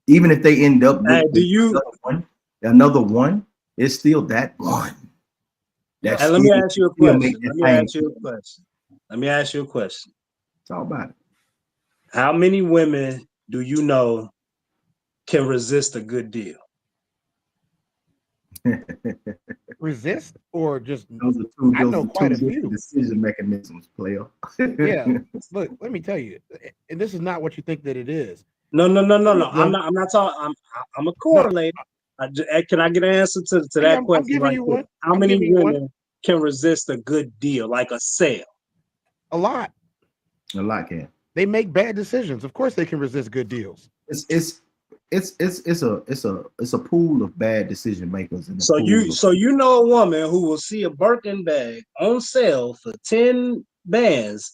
S12: Even if they end up with another one, it's still that one.
S13: Let me ask you a question. Let me ask you a question.
S12: It's all about it.
S13: How many women do you know can resist a good deal?
S5: Resist or just
S12: those
S5: I know quite a few
S12: decision mechanisms, player.
S5: Yeah, look, let me tell you, and this is not what you think that it is.
S13: No. I'm not talking. I'm a correlator. Can I get an answer to that question?
S5: I'm giving you one.
S13: How many women can resist a good deal, like a sale?
S5: A lot.
S12: A lot can.
S5: They make bad decisions. Of course, they can resist good deals.
S12: It's a pool of bad decision makers.
S13: So you know a woman who will see a Birkin bag on sale for 10 bands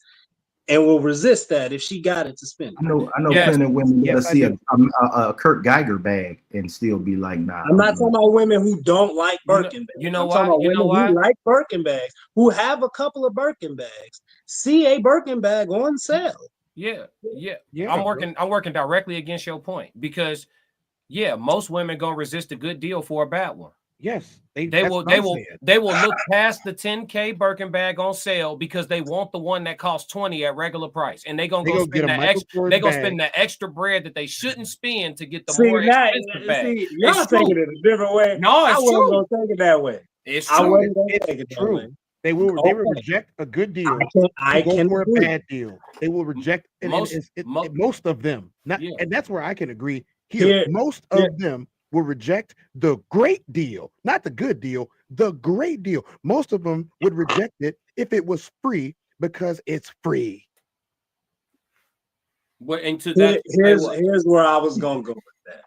S13: and will resist that if she got it to spend.
S12: I know plenty of women that'll see a Kurt Geiger bag and still be like, nah.
S13: I'm not talking about women who don't like Birkin bags. I'm talking about women who like Birkin bags, who have a couple of Birkin bags, see a Birkin bag on sale.
S3: Yeah. I'm working directly against your point because most women gonna resist a good deal for a bad one.
S5: Yes,
S3: they will look past the 10K Birkin bag on sale because they want the one that costs 20 at regular price, and they're gonna spend the extra bread that they shouldn't spend to get the more expensive bag.
S13: Y'all thinking it a different way.
S3: No,
S13: I wasn't gonna take it that way.
S3: It's
S13: true.
S3: I
S13: wasn't gonna take it that way.
S5: They will reject a good deal. I can go for a bad deal. They will reject most of them. And that's where I can agree. Most of them will reject the great deal, not the good deal, the great deal. Most of them would reject it if it was free because it's free.
S13: Here's where I was gonna go with that.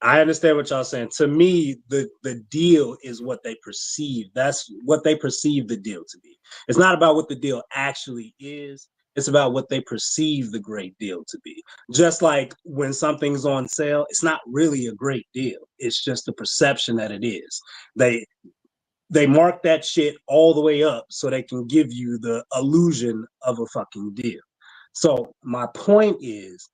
S13: I understand what y'all saying. To me, the deal is what they perceive. That's what they perceive the deal to be. It's not about what the deal actually is. It's about what they perceive the great deal to be. Just like when something's on sale, it's not really a great deal. It's just the perception that it is. They mark that shit all the way up so they can give you the illusion of a fucking deal. So my point is,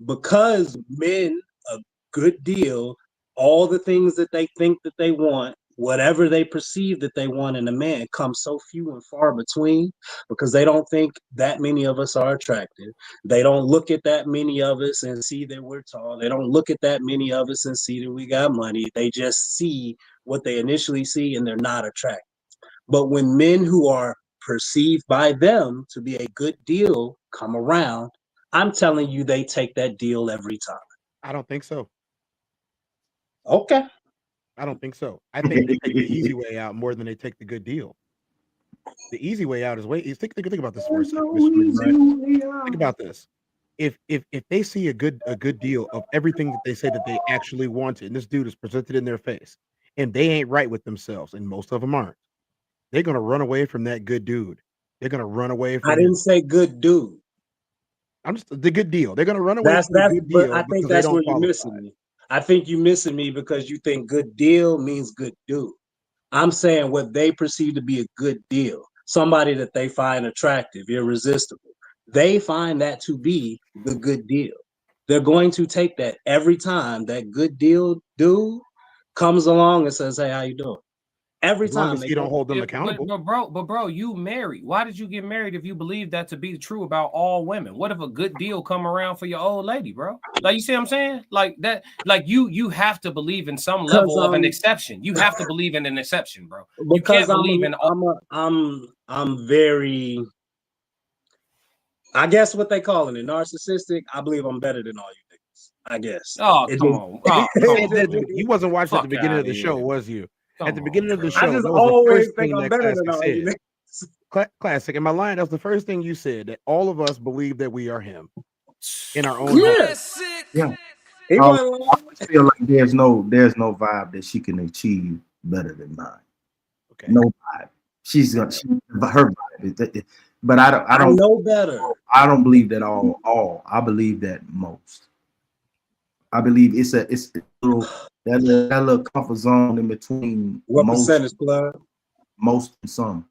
S13: because men, a good deal, all the things that they think that they want, whatever they perceive that they want in a man, comes so few and far between because they don't think that many of us are attractive. They don't look at that many of us and see that we're tall. They don't look at that many of us and see that we got money. They just see what they initially see and they're not attractive. But when men who are perceived by them to be a good deal come around, I'm telling you, they take that deal every time.
S5: I don't think so.
S13: Okay.
S5: I don't think so. I think they take the easy way out more than they take the good deal. The easy way out is think about this for a second, Mr. McBride. Think about this. If they see a good deal of everything that they say that they actually wanted, and this dude is presented in their face, and they ain't right with themselves, and most of them aren't, they're gonna run away from that good dude. They're gonna run away from.
S13: I didn't say good dude.
S5: I'm just the good deal. They're gonna run away from the good deal.
S13: But I think that's where you're missing me. I think you're missing me because you think good deal means good dude. I'm saying what they perceive to be a good deal, somebody that they find attractive, irresistible. They find that to be the good deal. They're going to take that every time that good deal dude comes along and says, "Hey, how you doing?" Every
S5: as long
S13: time
S5: as you don't hold them accountable.
S3: But bro, you married. Why did you get married if you believe that to be true about all women? What if a good deal come around for your old lady, bro? Like, you see what I'm saying? Like that, like you have to believe in some level of an exception. You have to believe in an exception, bro. You can't believe in all.
S13: I'm very, I guess what they calling it, narcissistic. I believe I'm better than all you niggas. I guess.
S3: Oh, come on. Oh, come on.
S5: You wasn't watching at the beginning of the show, was you? At the beginning of the show,
S13: I just always think I'm better than all you niggas.
S5: Classic. Am I lying? That was the first thing you said, that all of us believe that we are him in our own.
S12: Yeah. I feel like there's no vibe that she can achieve better than mine.
S5: Okay.
S12: No vibe. She's her vibe. But I don't
S13: know better.
S12: I don't believe that all. I believe that most. I believe it's a little that little comfort zone in between.
S13: What percentage, blood?
S12: Most and some.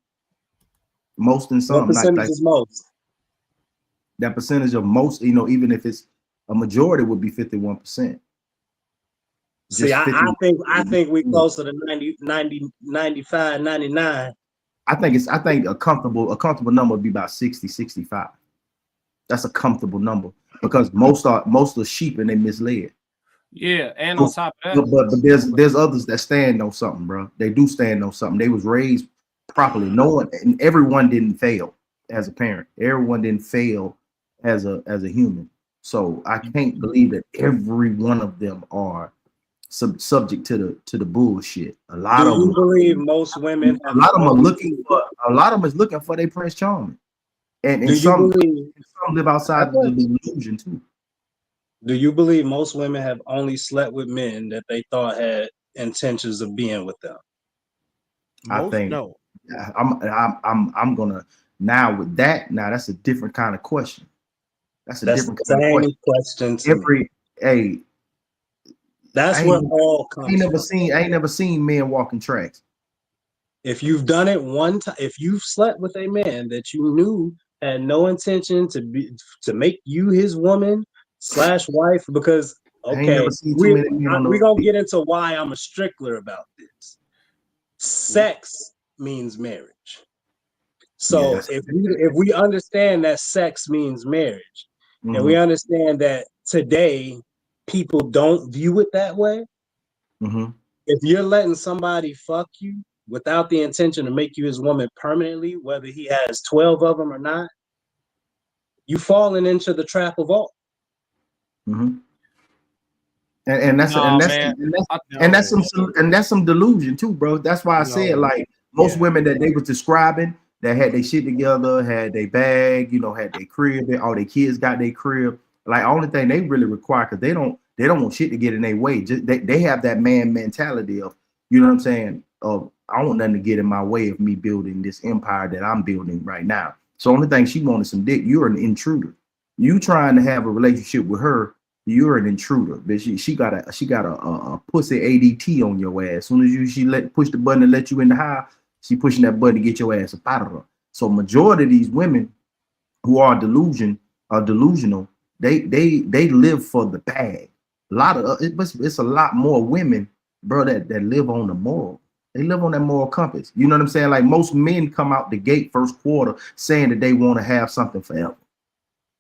S12: Most and some.
S13: What percentage is most?
S12: That percentage of most, even if it's a majority, would be 51%.
S13: See, I think we closer to 90, 95, 99.
S12: I think a comfortable number would be about 60, 65. That's a comfortable number because most are sheep and they misled.
S3: Yeah, and on top of that,
S12: but there's others that stand on something, bro. They do stand on something. They was raised properly. No one and everyone didn't fail as a parent. Everyone didn't fail as a human. So I can't believe that every one of them are subject to the bullshit. A lot of them
S13: believe most women.
S12: A lot of them are looking for. A lot of them is looking for their Prince Charming, and some live outside the delusion too.
S13: Do you believe most women have only slept with men that they thought had intentions of being with them?
S12: I think no. I'm gonna now with that. Now that's a different kind of question. That's a different kind of question.
S13: That's what all comes.
S12: I ain't never seen men walking tracks.
S13: If you've done it one time, if you've slept with a man that you knew had no intention to make you his woman / wife, because we're gonna get into why I'm a stickler about this. Sex means marriage. So if we understand that sex means marriage, and we understand that today people don't view it that way. If you're letting somebody fuck you without the intention to make you his woman permanently, whether he has 12 of them or not, you falling into the trap of all.
S12: And that's some delusion too, bro. That's why I said like most women that they was describing that had their shit together, had their bag, had their crib, all their kids got their crib. Like only thing they really require, because They don't want shit to get in their way. Just they have that man mentality of, you know what I'm saying? Of I want nothing to get in my way of me building this empire that I'm building right now. So only thing she wanted some dick. You're an intruder. You trying to have a relationship with her, you're an intruder. But she got a pussy ADT on your ass. As soon as she push the button to let you in the house, she pushing that button to get your ass up out of her. So majority of these women who are delusional, they live for the bag. A lot of it's a lot more women, bro, that live on the moral. They live on that moral compass. You know what I'm saying? Like most men come out the gate first quarter saying that they want to have something forever.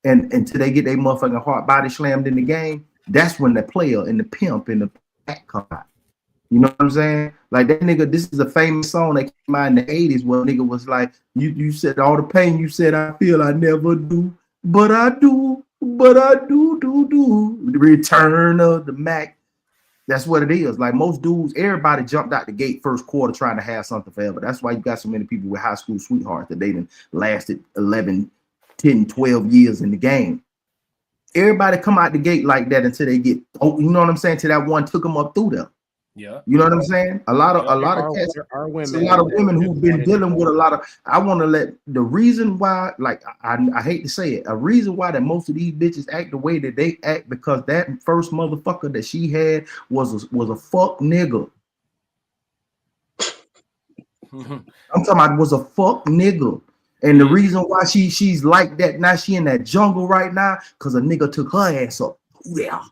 S12: And until they get their motherfucking heart body slammed in the game, that's when the player and the pimp and the back come out. You know what I'm saying? Like that nigga, this is a famous song that came out in the 80s where nigga was like, you said all the pain you said I feel I never do, but I do, do. The return of the Mac. That's what it is. Like most dudes, everybody jumped out the gate first quarter trying to have something forever. That's why you got so many people with high school sweethearts that they done lasted 11, 10, 12 years in the game. Everybody come out the gate like that until they get, you know what I'm saying? Till that one took them up through them.
S3: Yeah.
S12: You know what I'm saying? A lot of cats, a lot of women who've been dealing with a lot of, I want to let the reason why, like I hate to say it, a reason why that most of these bitches act the way that they act because that first motherfucker that she had was a fuck nigga. I'm talking about was a fuck nigga. And the reason why she's like that now, she in that jungle right now, because a nigga took her ass up. Yeah.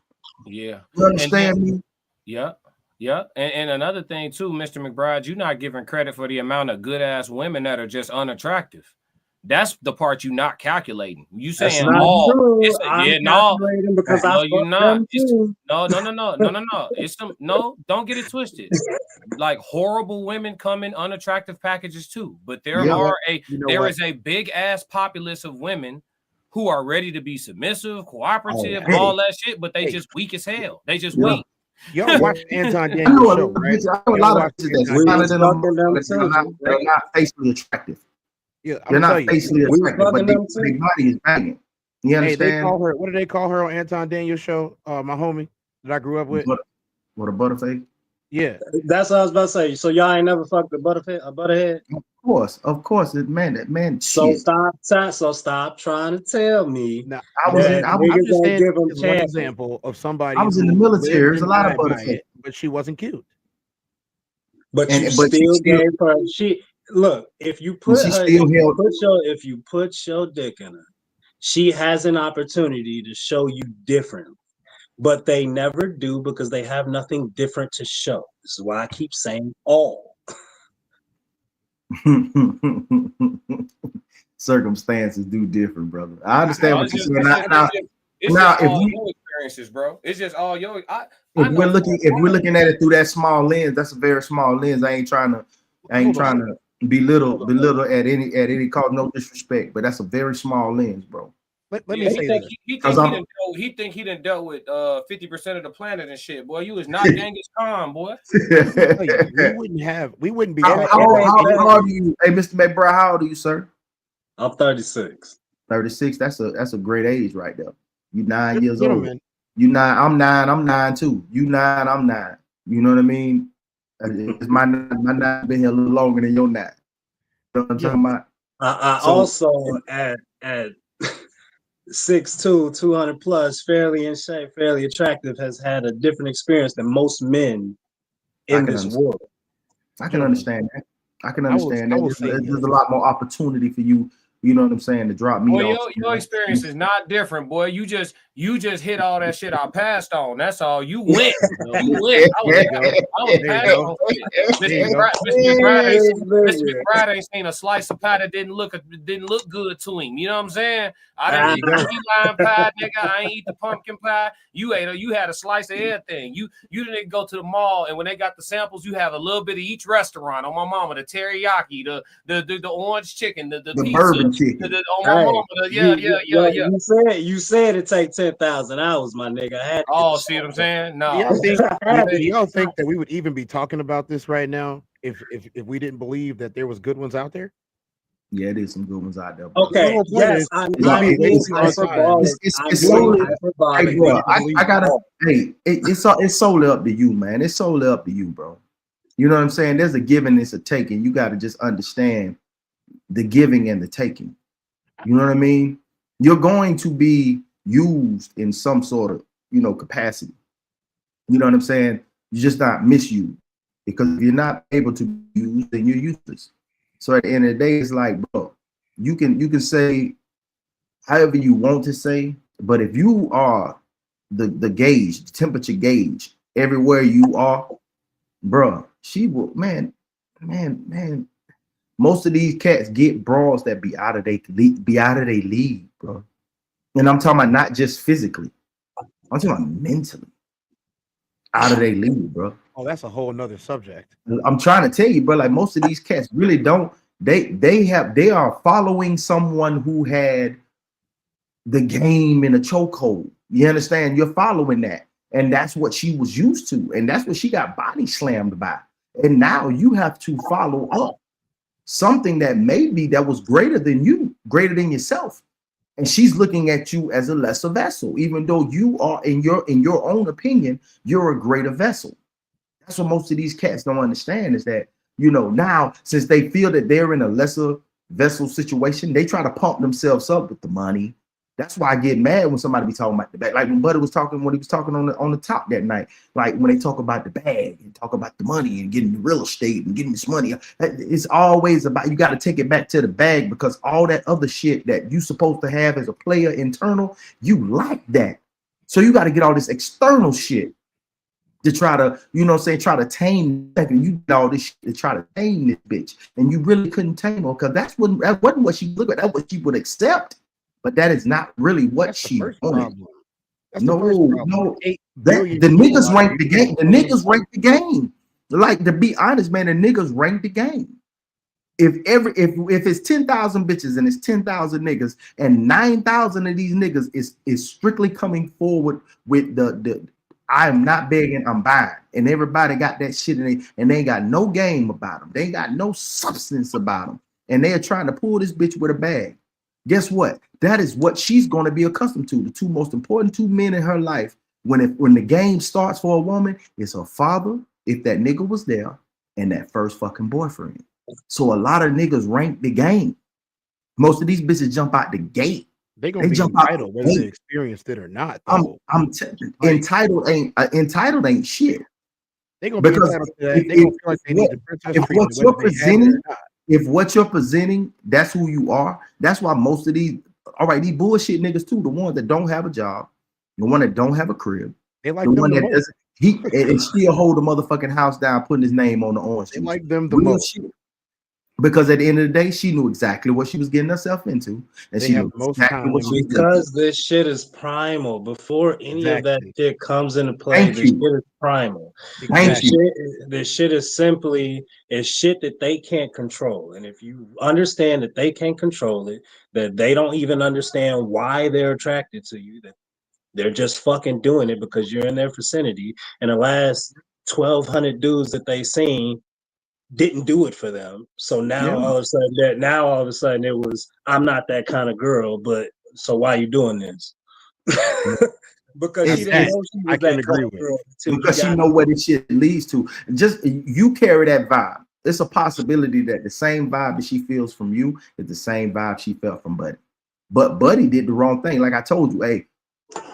S3: Yeah.
S12: You understand me?
S3: Yeah. Yeah, and another thing too, Mr. McBride, you're not giving credit for the amount of good ass women that are just unattractive. That's the part you're not calculating. You saying all?
S13: I'm calculating because I
S3: you're
S13: fucked
S3: not.
S13: them too.
S3: No. It's some Don't get it twisted. Like horrible women come in unattractive packages too, but there is a big ass populace of women who are ready to be submissive, cooperative, all that shit, but they just weak as hell. They just weak.
S5: Y'all watch Anton Daniels show, right?
S12: I know a lot of they're not facially attractive.
S5: Yeah,
S12: they're not facially attractive, but their body is banging. You understand?
S5: Hey, they call her. What do they call her on Anton Daniels show? My homie that I grew up with.
S12: What a butterface?
S5: Yeah,
S13: that's what I was about to say. So y'all ain't never fucked a butterhead?
S12: Of course, that man.
S13: So stop trying to tell me.
S5: Now,
S12: I'm
S5: just saying give them one example of somebody.
S12: I was in the military. There's a lot of butterface,
S5: but she wasn't cute.
S13: But you still gave her. Look. If you put her, if you put your dick in her, she has an opportunity to show you different. But they never do because they have nothing different to show. This is why I keep saying all.
S12: Circumstances do different, brother. I understand what you're saying.
S3: Now, if your experiences, bro, it's just all your.
S12: If we're looking at it through that small lens, that's a very small lens. I ain't trying to belittle at any cost, no disrespect, but that's a very small lens, bro.
S5: Let me say this.
S3: He think he done dealt with 50% of the planet and shit. Boy, you was not Genghis Khan, boy.
S5: we wouldn't be.
S12: How old are you? Hey, Mr. McBride, how old are you, sir?
S13: I'm 36.
S12: 36. That's a great age right there. You 9 years old. You 9. I'm 9. I'm 9 too. You 9. I'm 9. You know what I mean? My 9 been here a little longer than your 9. You know what I'm talking about?
S13: I also at 6'2", 200 plus, fairly in shape, fairly attractive, has had a different experience than most men in this world.
S12: I can understand that. I can understand that. There's a lot more opportunity for you. You know what I'm saying? To drop me.
S3: Well, your experience is not different, boy. You just hit all that shit I passed on. That's all. You went. You went. I was passed on. Mr. McBride ain't seen a slice of pie that didn't look good to him. You know what I'm saying? I didn't eat the key lime pie, nigga. I ain't eat the pumpkin pie. You had a slice of everything. You didn't go to the mall, and when they got the samples, you have a little bit of each restaurant. On my mama, the teriyaki, the orange chicken, the pizza.
S12: Bourbon chicken.
S3: On my mama, yeah.
S13: You said it take 10,000 hours, my nigga.
S3: See what I'm saying? No.
S5: Y'all think that we would even be talking about this right now if we didn't believe that there was good ones out there?
S12: Yeah, there's some good ones out there. Bro.
S13: Okay, yes, I'm being hyperbolic.
S12: It's solely, hey, bro, I gotta, hey, it's solely up to you, man. It's solely up to you, bro. You know what I'm saying? There's a giving, it's a taking. You got to just understand the giving and the taking. You know what I mean? You're going to be used in some sort of, you know, capacity. You know what I'm saying? You're just not misused, because if you're not able to be used, then you're useless. So at the end of the day, it's like, bro, you can say however you want to say, but if you are the gauge, the temperature gauge, everywhere you are, bro, she will, man. Most of these cats get bras that be out of their league, bro. And I'm talking about not just physically, I'm talking about mentally out of their league, bro.
S5: Oh, that's a whole nother subject.
S12: I'm trying to tell you, bro, like most of these cats really don't, they are following someone who had the game in a chokehold. You understand? You're following that. And that's what she was used to. And that's what she got body slammed by. And now you have to follow up something that maybe that was greater than you, greater than yourself. And she's looking at you as a lesser vessel, even though you are, in your own opinion, you're a greater vessel. That's what most of these cats don't understand, is that, you know, now since they feel that they're in a lesser vessel situation, they try to pump themselves up with the money. That's why I get mad when somebody be talking about the bag. Like when Buddy was talking, when he was talking on the top that night, like when they talk about the bag and talk about the money and getting the real estate and getting this money, it's always about, you got to take it back to the bag, because all that other shit that you supposed to have as a player internal, you like that. So you got to get all this external shit to try to, you know what I'm saying, try to tame, and you did all this shit to try to tame this bitch, and you really couldn't tame her, because that wasn't what she looked at, that's what she would accept. But that is not really what she wanted. No, the niggas rank the game. The niggas rank the game. Like, to be honest, man, the niggas rank the game. If it's 10,000 bitches and it's 10,000 niggas, and 9,000 of these niggas is strictly coming forward with the I'm not begging, I'm buying, and everybody got that shit in it, and they ain't got no game about them. They ain't got no substance about them, and they are trying to pull this bitch with a bag. Guess what? That is what she's going to be accustomed to. The two most important two men in her life, when the game starts for a woman, is her father, if that nigga was there, and that first fucking boyfriend. So a lot of niggas rank the game. Most of these bitches jump out the gate.
S5: They jump entitled, whether they experienced it or not.
S12: Entitled ain't shit.
S5: They gonna be entitled to that. They gonna feel like they need the princess treatment, whether they have it or not.
S12: If what you're presenting, that's who you are. That's why most of these, all right, these bullshit niggas too, the ones that don't have a job, the one that don't have a crib,
S5: they like
S12: the
S5: them
S12: one
S5: the
S12: that
S5: most.
S12: doesn't, and still hold the motherfucking house down, putting his name on the orange juice.
S5: They like them the most.
S12: Shit. Because at the end of the day, she knew exactly what she was getting herself into, and she knew exactly what she was
S13: because this shit is primal. Before any of that shit comes into play, this shit is primal. This shit is simply shit that they can't control. And if you understand that they can't control it, that they don't even understand why they're attracted to you, that they're just fucking doing it because you're in their vicinity, and the last 1,200 dudes that they seen didn't do it for them. So now all of a sudden it was, I'm not that kind of girl, but so why you doing this? Because she didn't know she was that kind of girl.
S12: Because she know what this shit leads to. Just you carry that vibe. It's a possibility that the same vibe that she feels from you is the same vibe she felt from Buddy. But Buddy did the wrong thing. Like I told you, hey,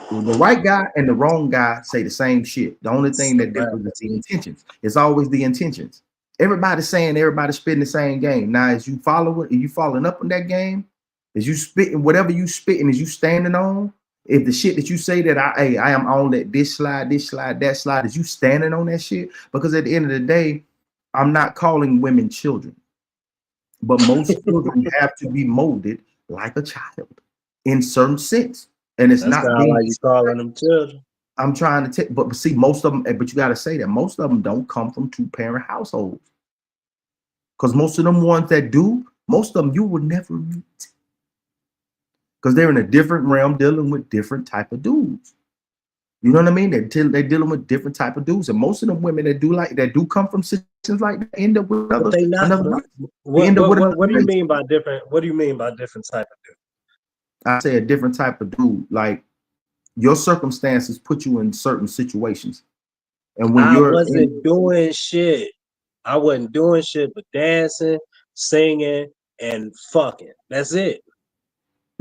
S12: the right guy and the wrong guy say the same shit. The only thing that differs is the intentions. It's always the intentions. Everybody's saying everybody's spitting the same game. Now, as you follow it, are you following up on that game? As you spitting, whatever you spitting, is you standing on? If the shit that you say that I am on that this slide, that slide, is you standing on that shit? Because at the end of the day, I'm not calling women children, but most children have to be molded like a child in certain sense, and it's not
S13: like you calling them children.
S12: I'm trying to take, but see, most of them, but you got to say that most of them don't come from two-parent households. Because most of them ones that do, most of them you would never meet. Because they're in a different realm dealing with different type of dudes. You know what I mean? They're dealing with different type of dudes, and most of the women that do come from situations like that end up with
S13: But they not. What do you mean by different? What do you mean by different type of dude?
S12: I say a different type of dude. Like your circumstances put you in certain situations, and when
S13: I wasn't doing shit. I wasn't doing shit but dancing, singing, and fucking. That's it.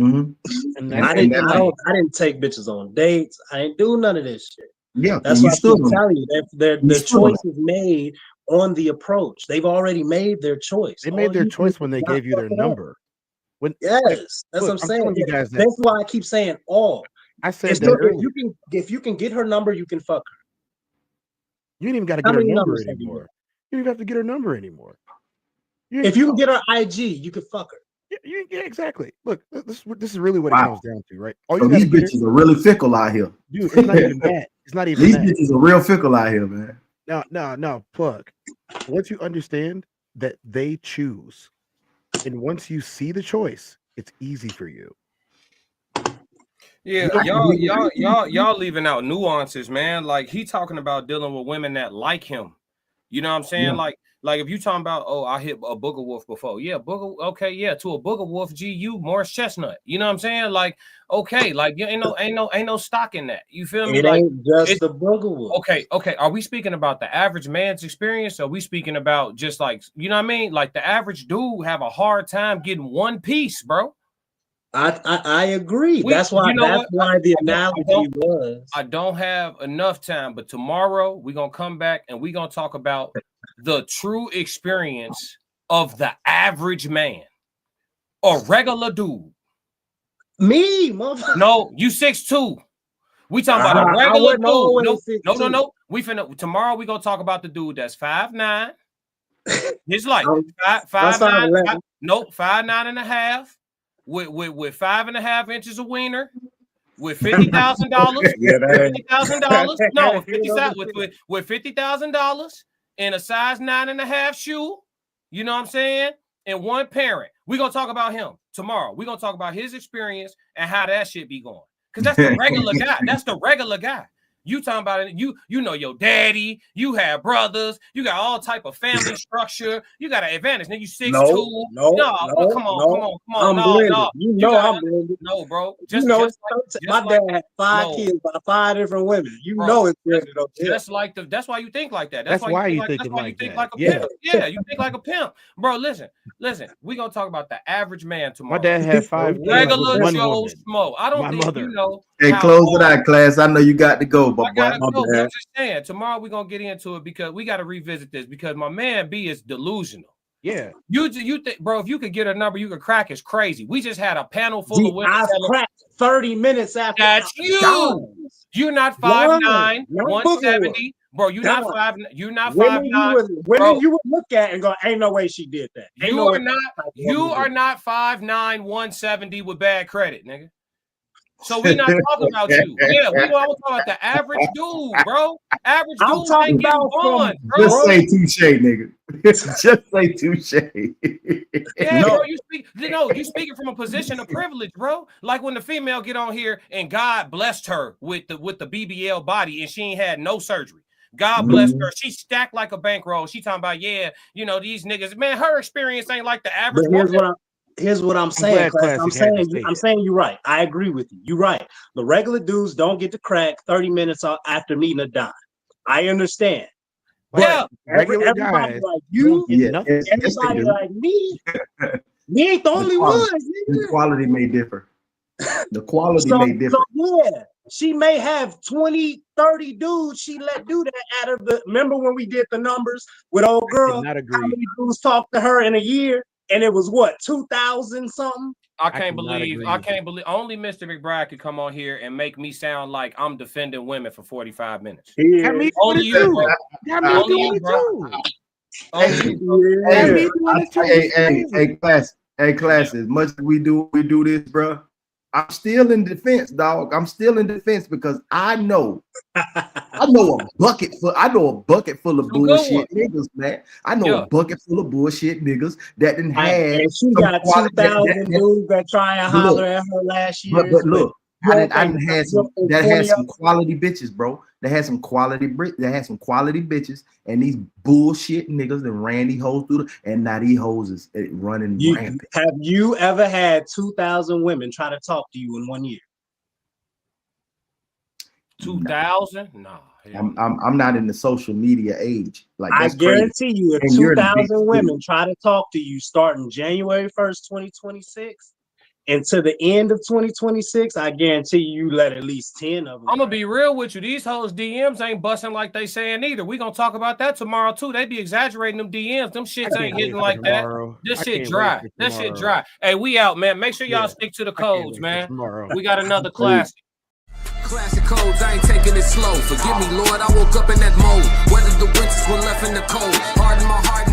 S12: Mm-hmm.
S13: And I didn't take bitches on dates. I didn't do none of this shit.
S12: Yeah,
S13: that's what I'm telling you. The choice is made on the approach. They've already made their choice.
S5: They made their choice when they gave you their number.
S13: That's what I'm saying.
S5: You guys
S13: that's why I keep saying all.
S5: I said that
S13: if you can get her number, you can fuck her.
S5: You ain't even got to get her number anymore. You don't even have to get her number anymore.
S13: If you can get her IG, you can fuck her.
S5: Yeah, exactly. Look, this is really what it comes down to, right?
S12: So these bitches are really fickle out here.
S5: Dude, it's not even that. It's not even
S12: these
S5: that.
S12: Bitches are real fickle out here, man.
S5: No, plug. Once you understand that they choose, and once you see the choice, it's easy for you.
S3: Yeah, y'all leaving out nuances, man. Like he talking about dealing with women that like him. You know what I'm saying? Yeah. Like if you talking about, oh, I hit a booger wolf before. Yeah, booger. Okay, yeah, to a booger wolf, you Morris Chestnut. You know what I'm saying? Like, okay, like you ain't no stock in that. You feel me?
S13: It
S3: like
S13: ain't just the booger wolf.
S3: Okay. Are we speaking about the average man's experience? Or are we speaking about just like, you know what I mean? Like the average dude have a hard time getting one piece, bro.
S13: I agree. That's why the analogy was.
S3: I don't have enough time, but tomorrow we're gonna come back and we're gonna talk about the true experience of the average man, a regular dude.
S13: Me, motherfucker.
S3: No, you 6'2". We talking about a regular dude. No. We finna tomorrow. We gonna talk about the dude that's 5'9". His life 5'9". No, 5'9.5". With 5.5 inches of wiener, with $50,000, $50,000. No, with $50,000 and a size 9.5 shoe. You know what I'm saying? And one parent. We're gonna talk about him tomorrow. We're gonna talk about his experience and how that shit be going. Because that's the regular guy. That's the regular guy. You talking about it? You know your daddy. You have brothers. You got all type of family structure. You got an advantage. Now you 6'2". Come on. I'm blended. No, bro.
S13: My dad had 5 kids by 5 different women. It's blended up there.
S3: That's why you think like that.
S5: That's why you think
S3: like a
S5: yeah.
S3: pimp. Yeah, you think like a pimp, bro. Listen. We're gonna talk about the average man tomorrow.
S5: My dad had 5
S3: regular Joe Schmo. I don't think you know.
S12: Hey, close it out, class. I know you got to go, but
S3: I'm just saying, tomorrow we're gonna get into it because we got to revisit this because my man B is delusional.
S5: Yeah,
S3: you think, bro? If you could get a number, you could crack. It's crazy. We just had a panel full of women.
S13: I've cracked 30 minutes after.
S3: That's you. You're not 5'9", 170, bro. You're not 5. You're not 5'9".
S13: Women you would look at and go, "Ain't no way she did that."
S3: You are not 5'9", 170 with bad credit, nigga. So we're not talking about you. Yeah, we're talking about the average dude, bro. Average dude ain't getting born, bro.
S12: Just say touche, nigga. Just say touche.
S3: Yeah, bro, you speaking from a position of privilege, bro. Like when the female get on here and God blessed her with the BBL body and she ain't had no surgery. God bless her. She stacked like a bankroll. She talking about, these niggas, man, her experience ain't like the average woman.
S13: Here's what I'm saying. I'm saying you're right. I agree with you. You're right. The regular dudes don't get to crack 30 minutes after meeting a dime. I understand.
S3: But
S13: everybody like you, everybody like me, we ain't the only ones.
S12: The quality may differ. The quality may differ.
S13: So she may have 20, 30 dudes she let do that out of the. Remember when we did the numbers with old girl?
S5: Not agree.
S13: How many dudes talked to her in a year? And it was what, 2,000 something?
S3: I can't believe only Mr. McBride could come on here and make me sound like I'm defending women for 45 minutes.
S5: Yeah.
S3: Only you, bro.
S5: Only you, bro.
S12: Hey, class. As much as we do this, bro. I'm still in defense, dog. I'm still in defense because I know a bucket full of bullshit niggas, man. I know a bucket full of bullshit niggas that didn't have.
S13: And she got 2,000 dudes that try and holler at her last year.
S12: But look, I done had some that had some quality bitches, bro. That had some quality bitches, and these bullshit niggas that ran these hoes through and now these hoes is running rampant.
S13: Have you ever had 2,000 women try to talk to you in 1 year?
S3: 2,000? No.
S12: I'm not in the social media age. Like
S13: I guarantee you, if 2,000 women try to talk to you starting January 1st, 2026, and to the end of 2026, I guarantee you let at least 10 of them.
S3: I'm gonna be real with you. These hoes DMs ain't busting like they saying either. We gonna talk about that tomorrow too. They be exaggerating them DMs. Them shits ain't hitting like that. This shit dry. That shit dry. Hey, we out, man. Make sure y'all stick to the codes, man. We got another classic.
S2: Classic codes, I ain't taking it slow. Forgive me, Lord, I woke up in that mode. Weathered the winters when left in the cold. Hardened my heart.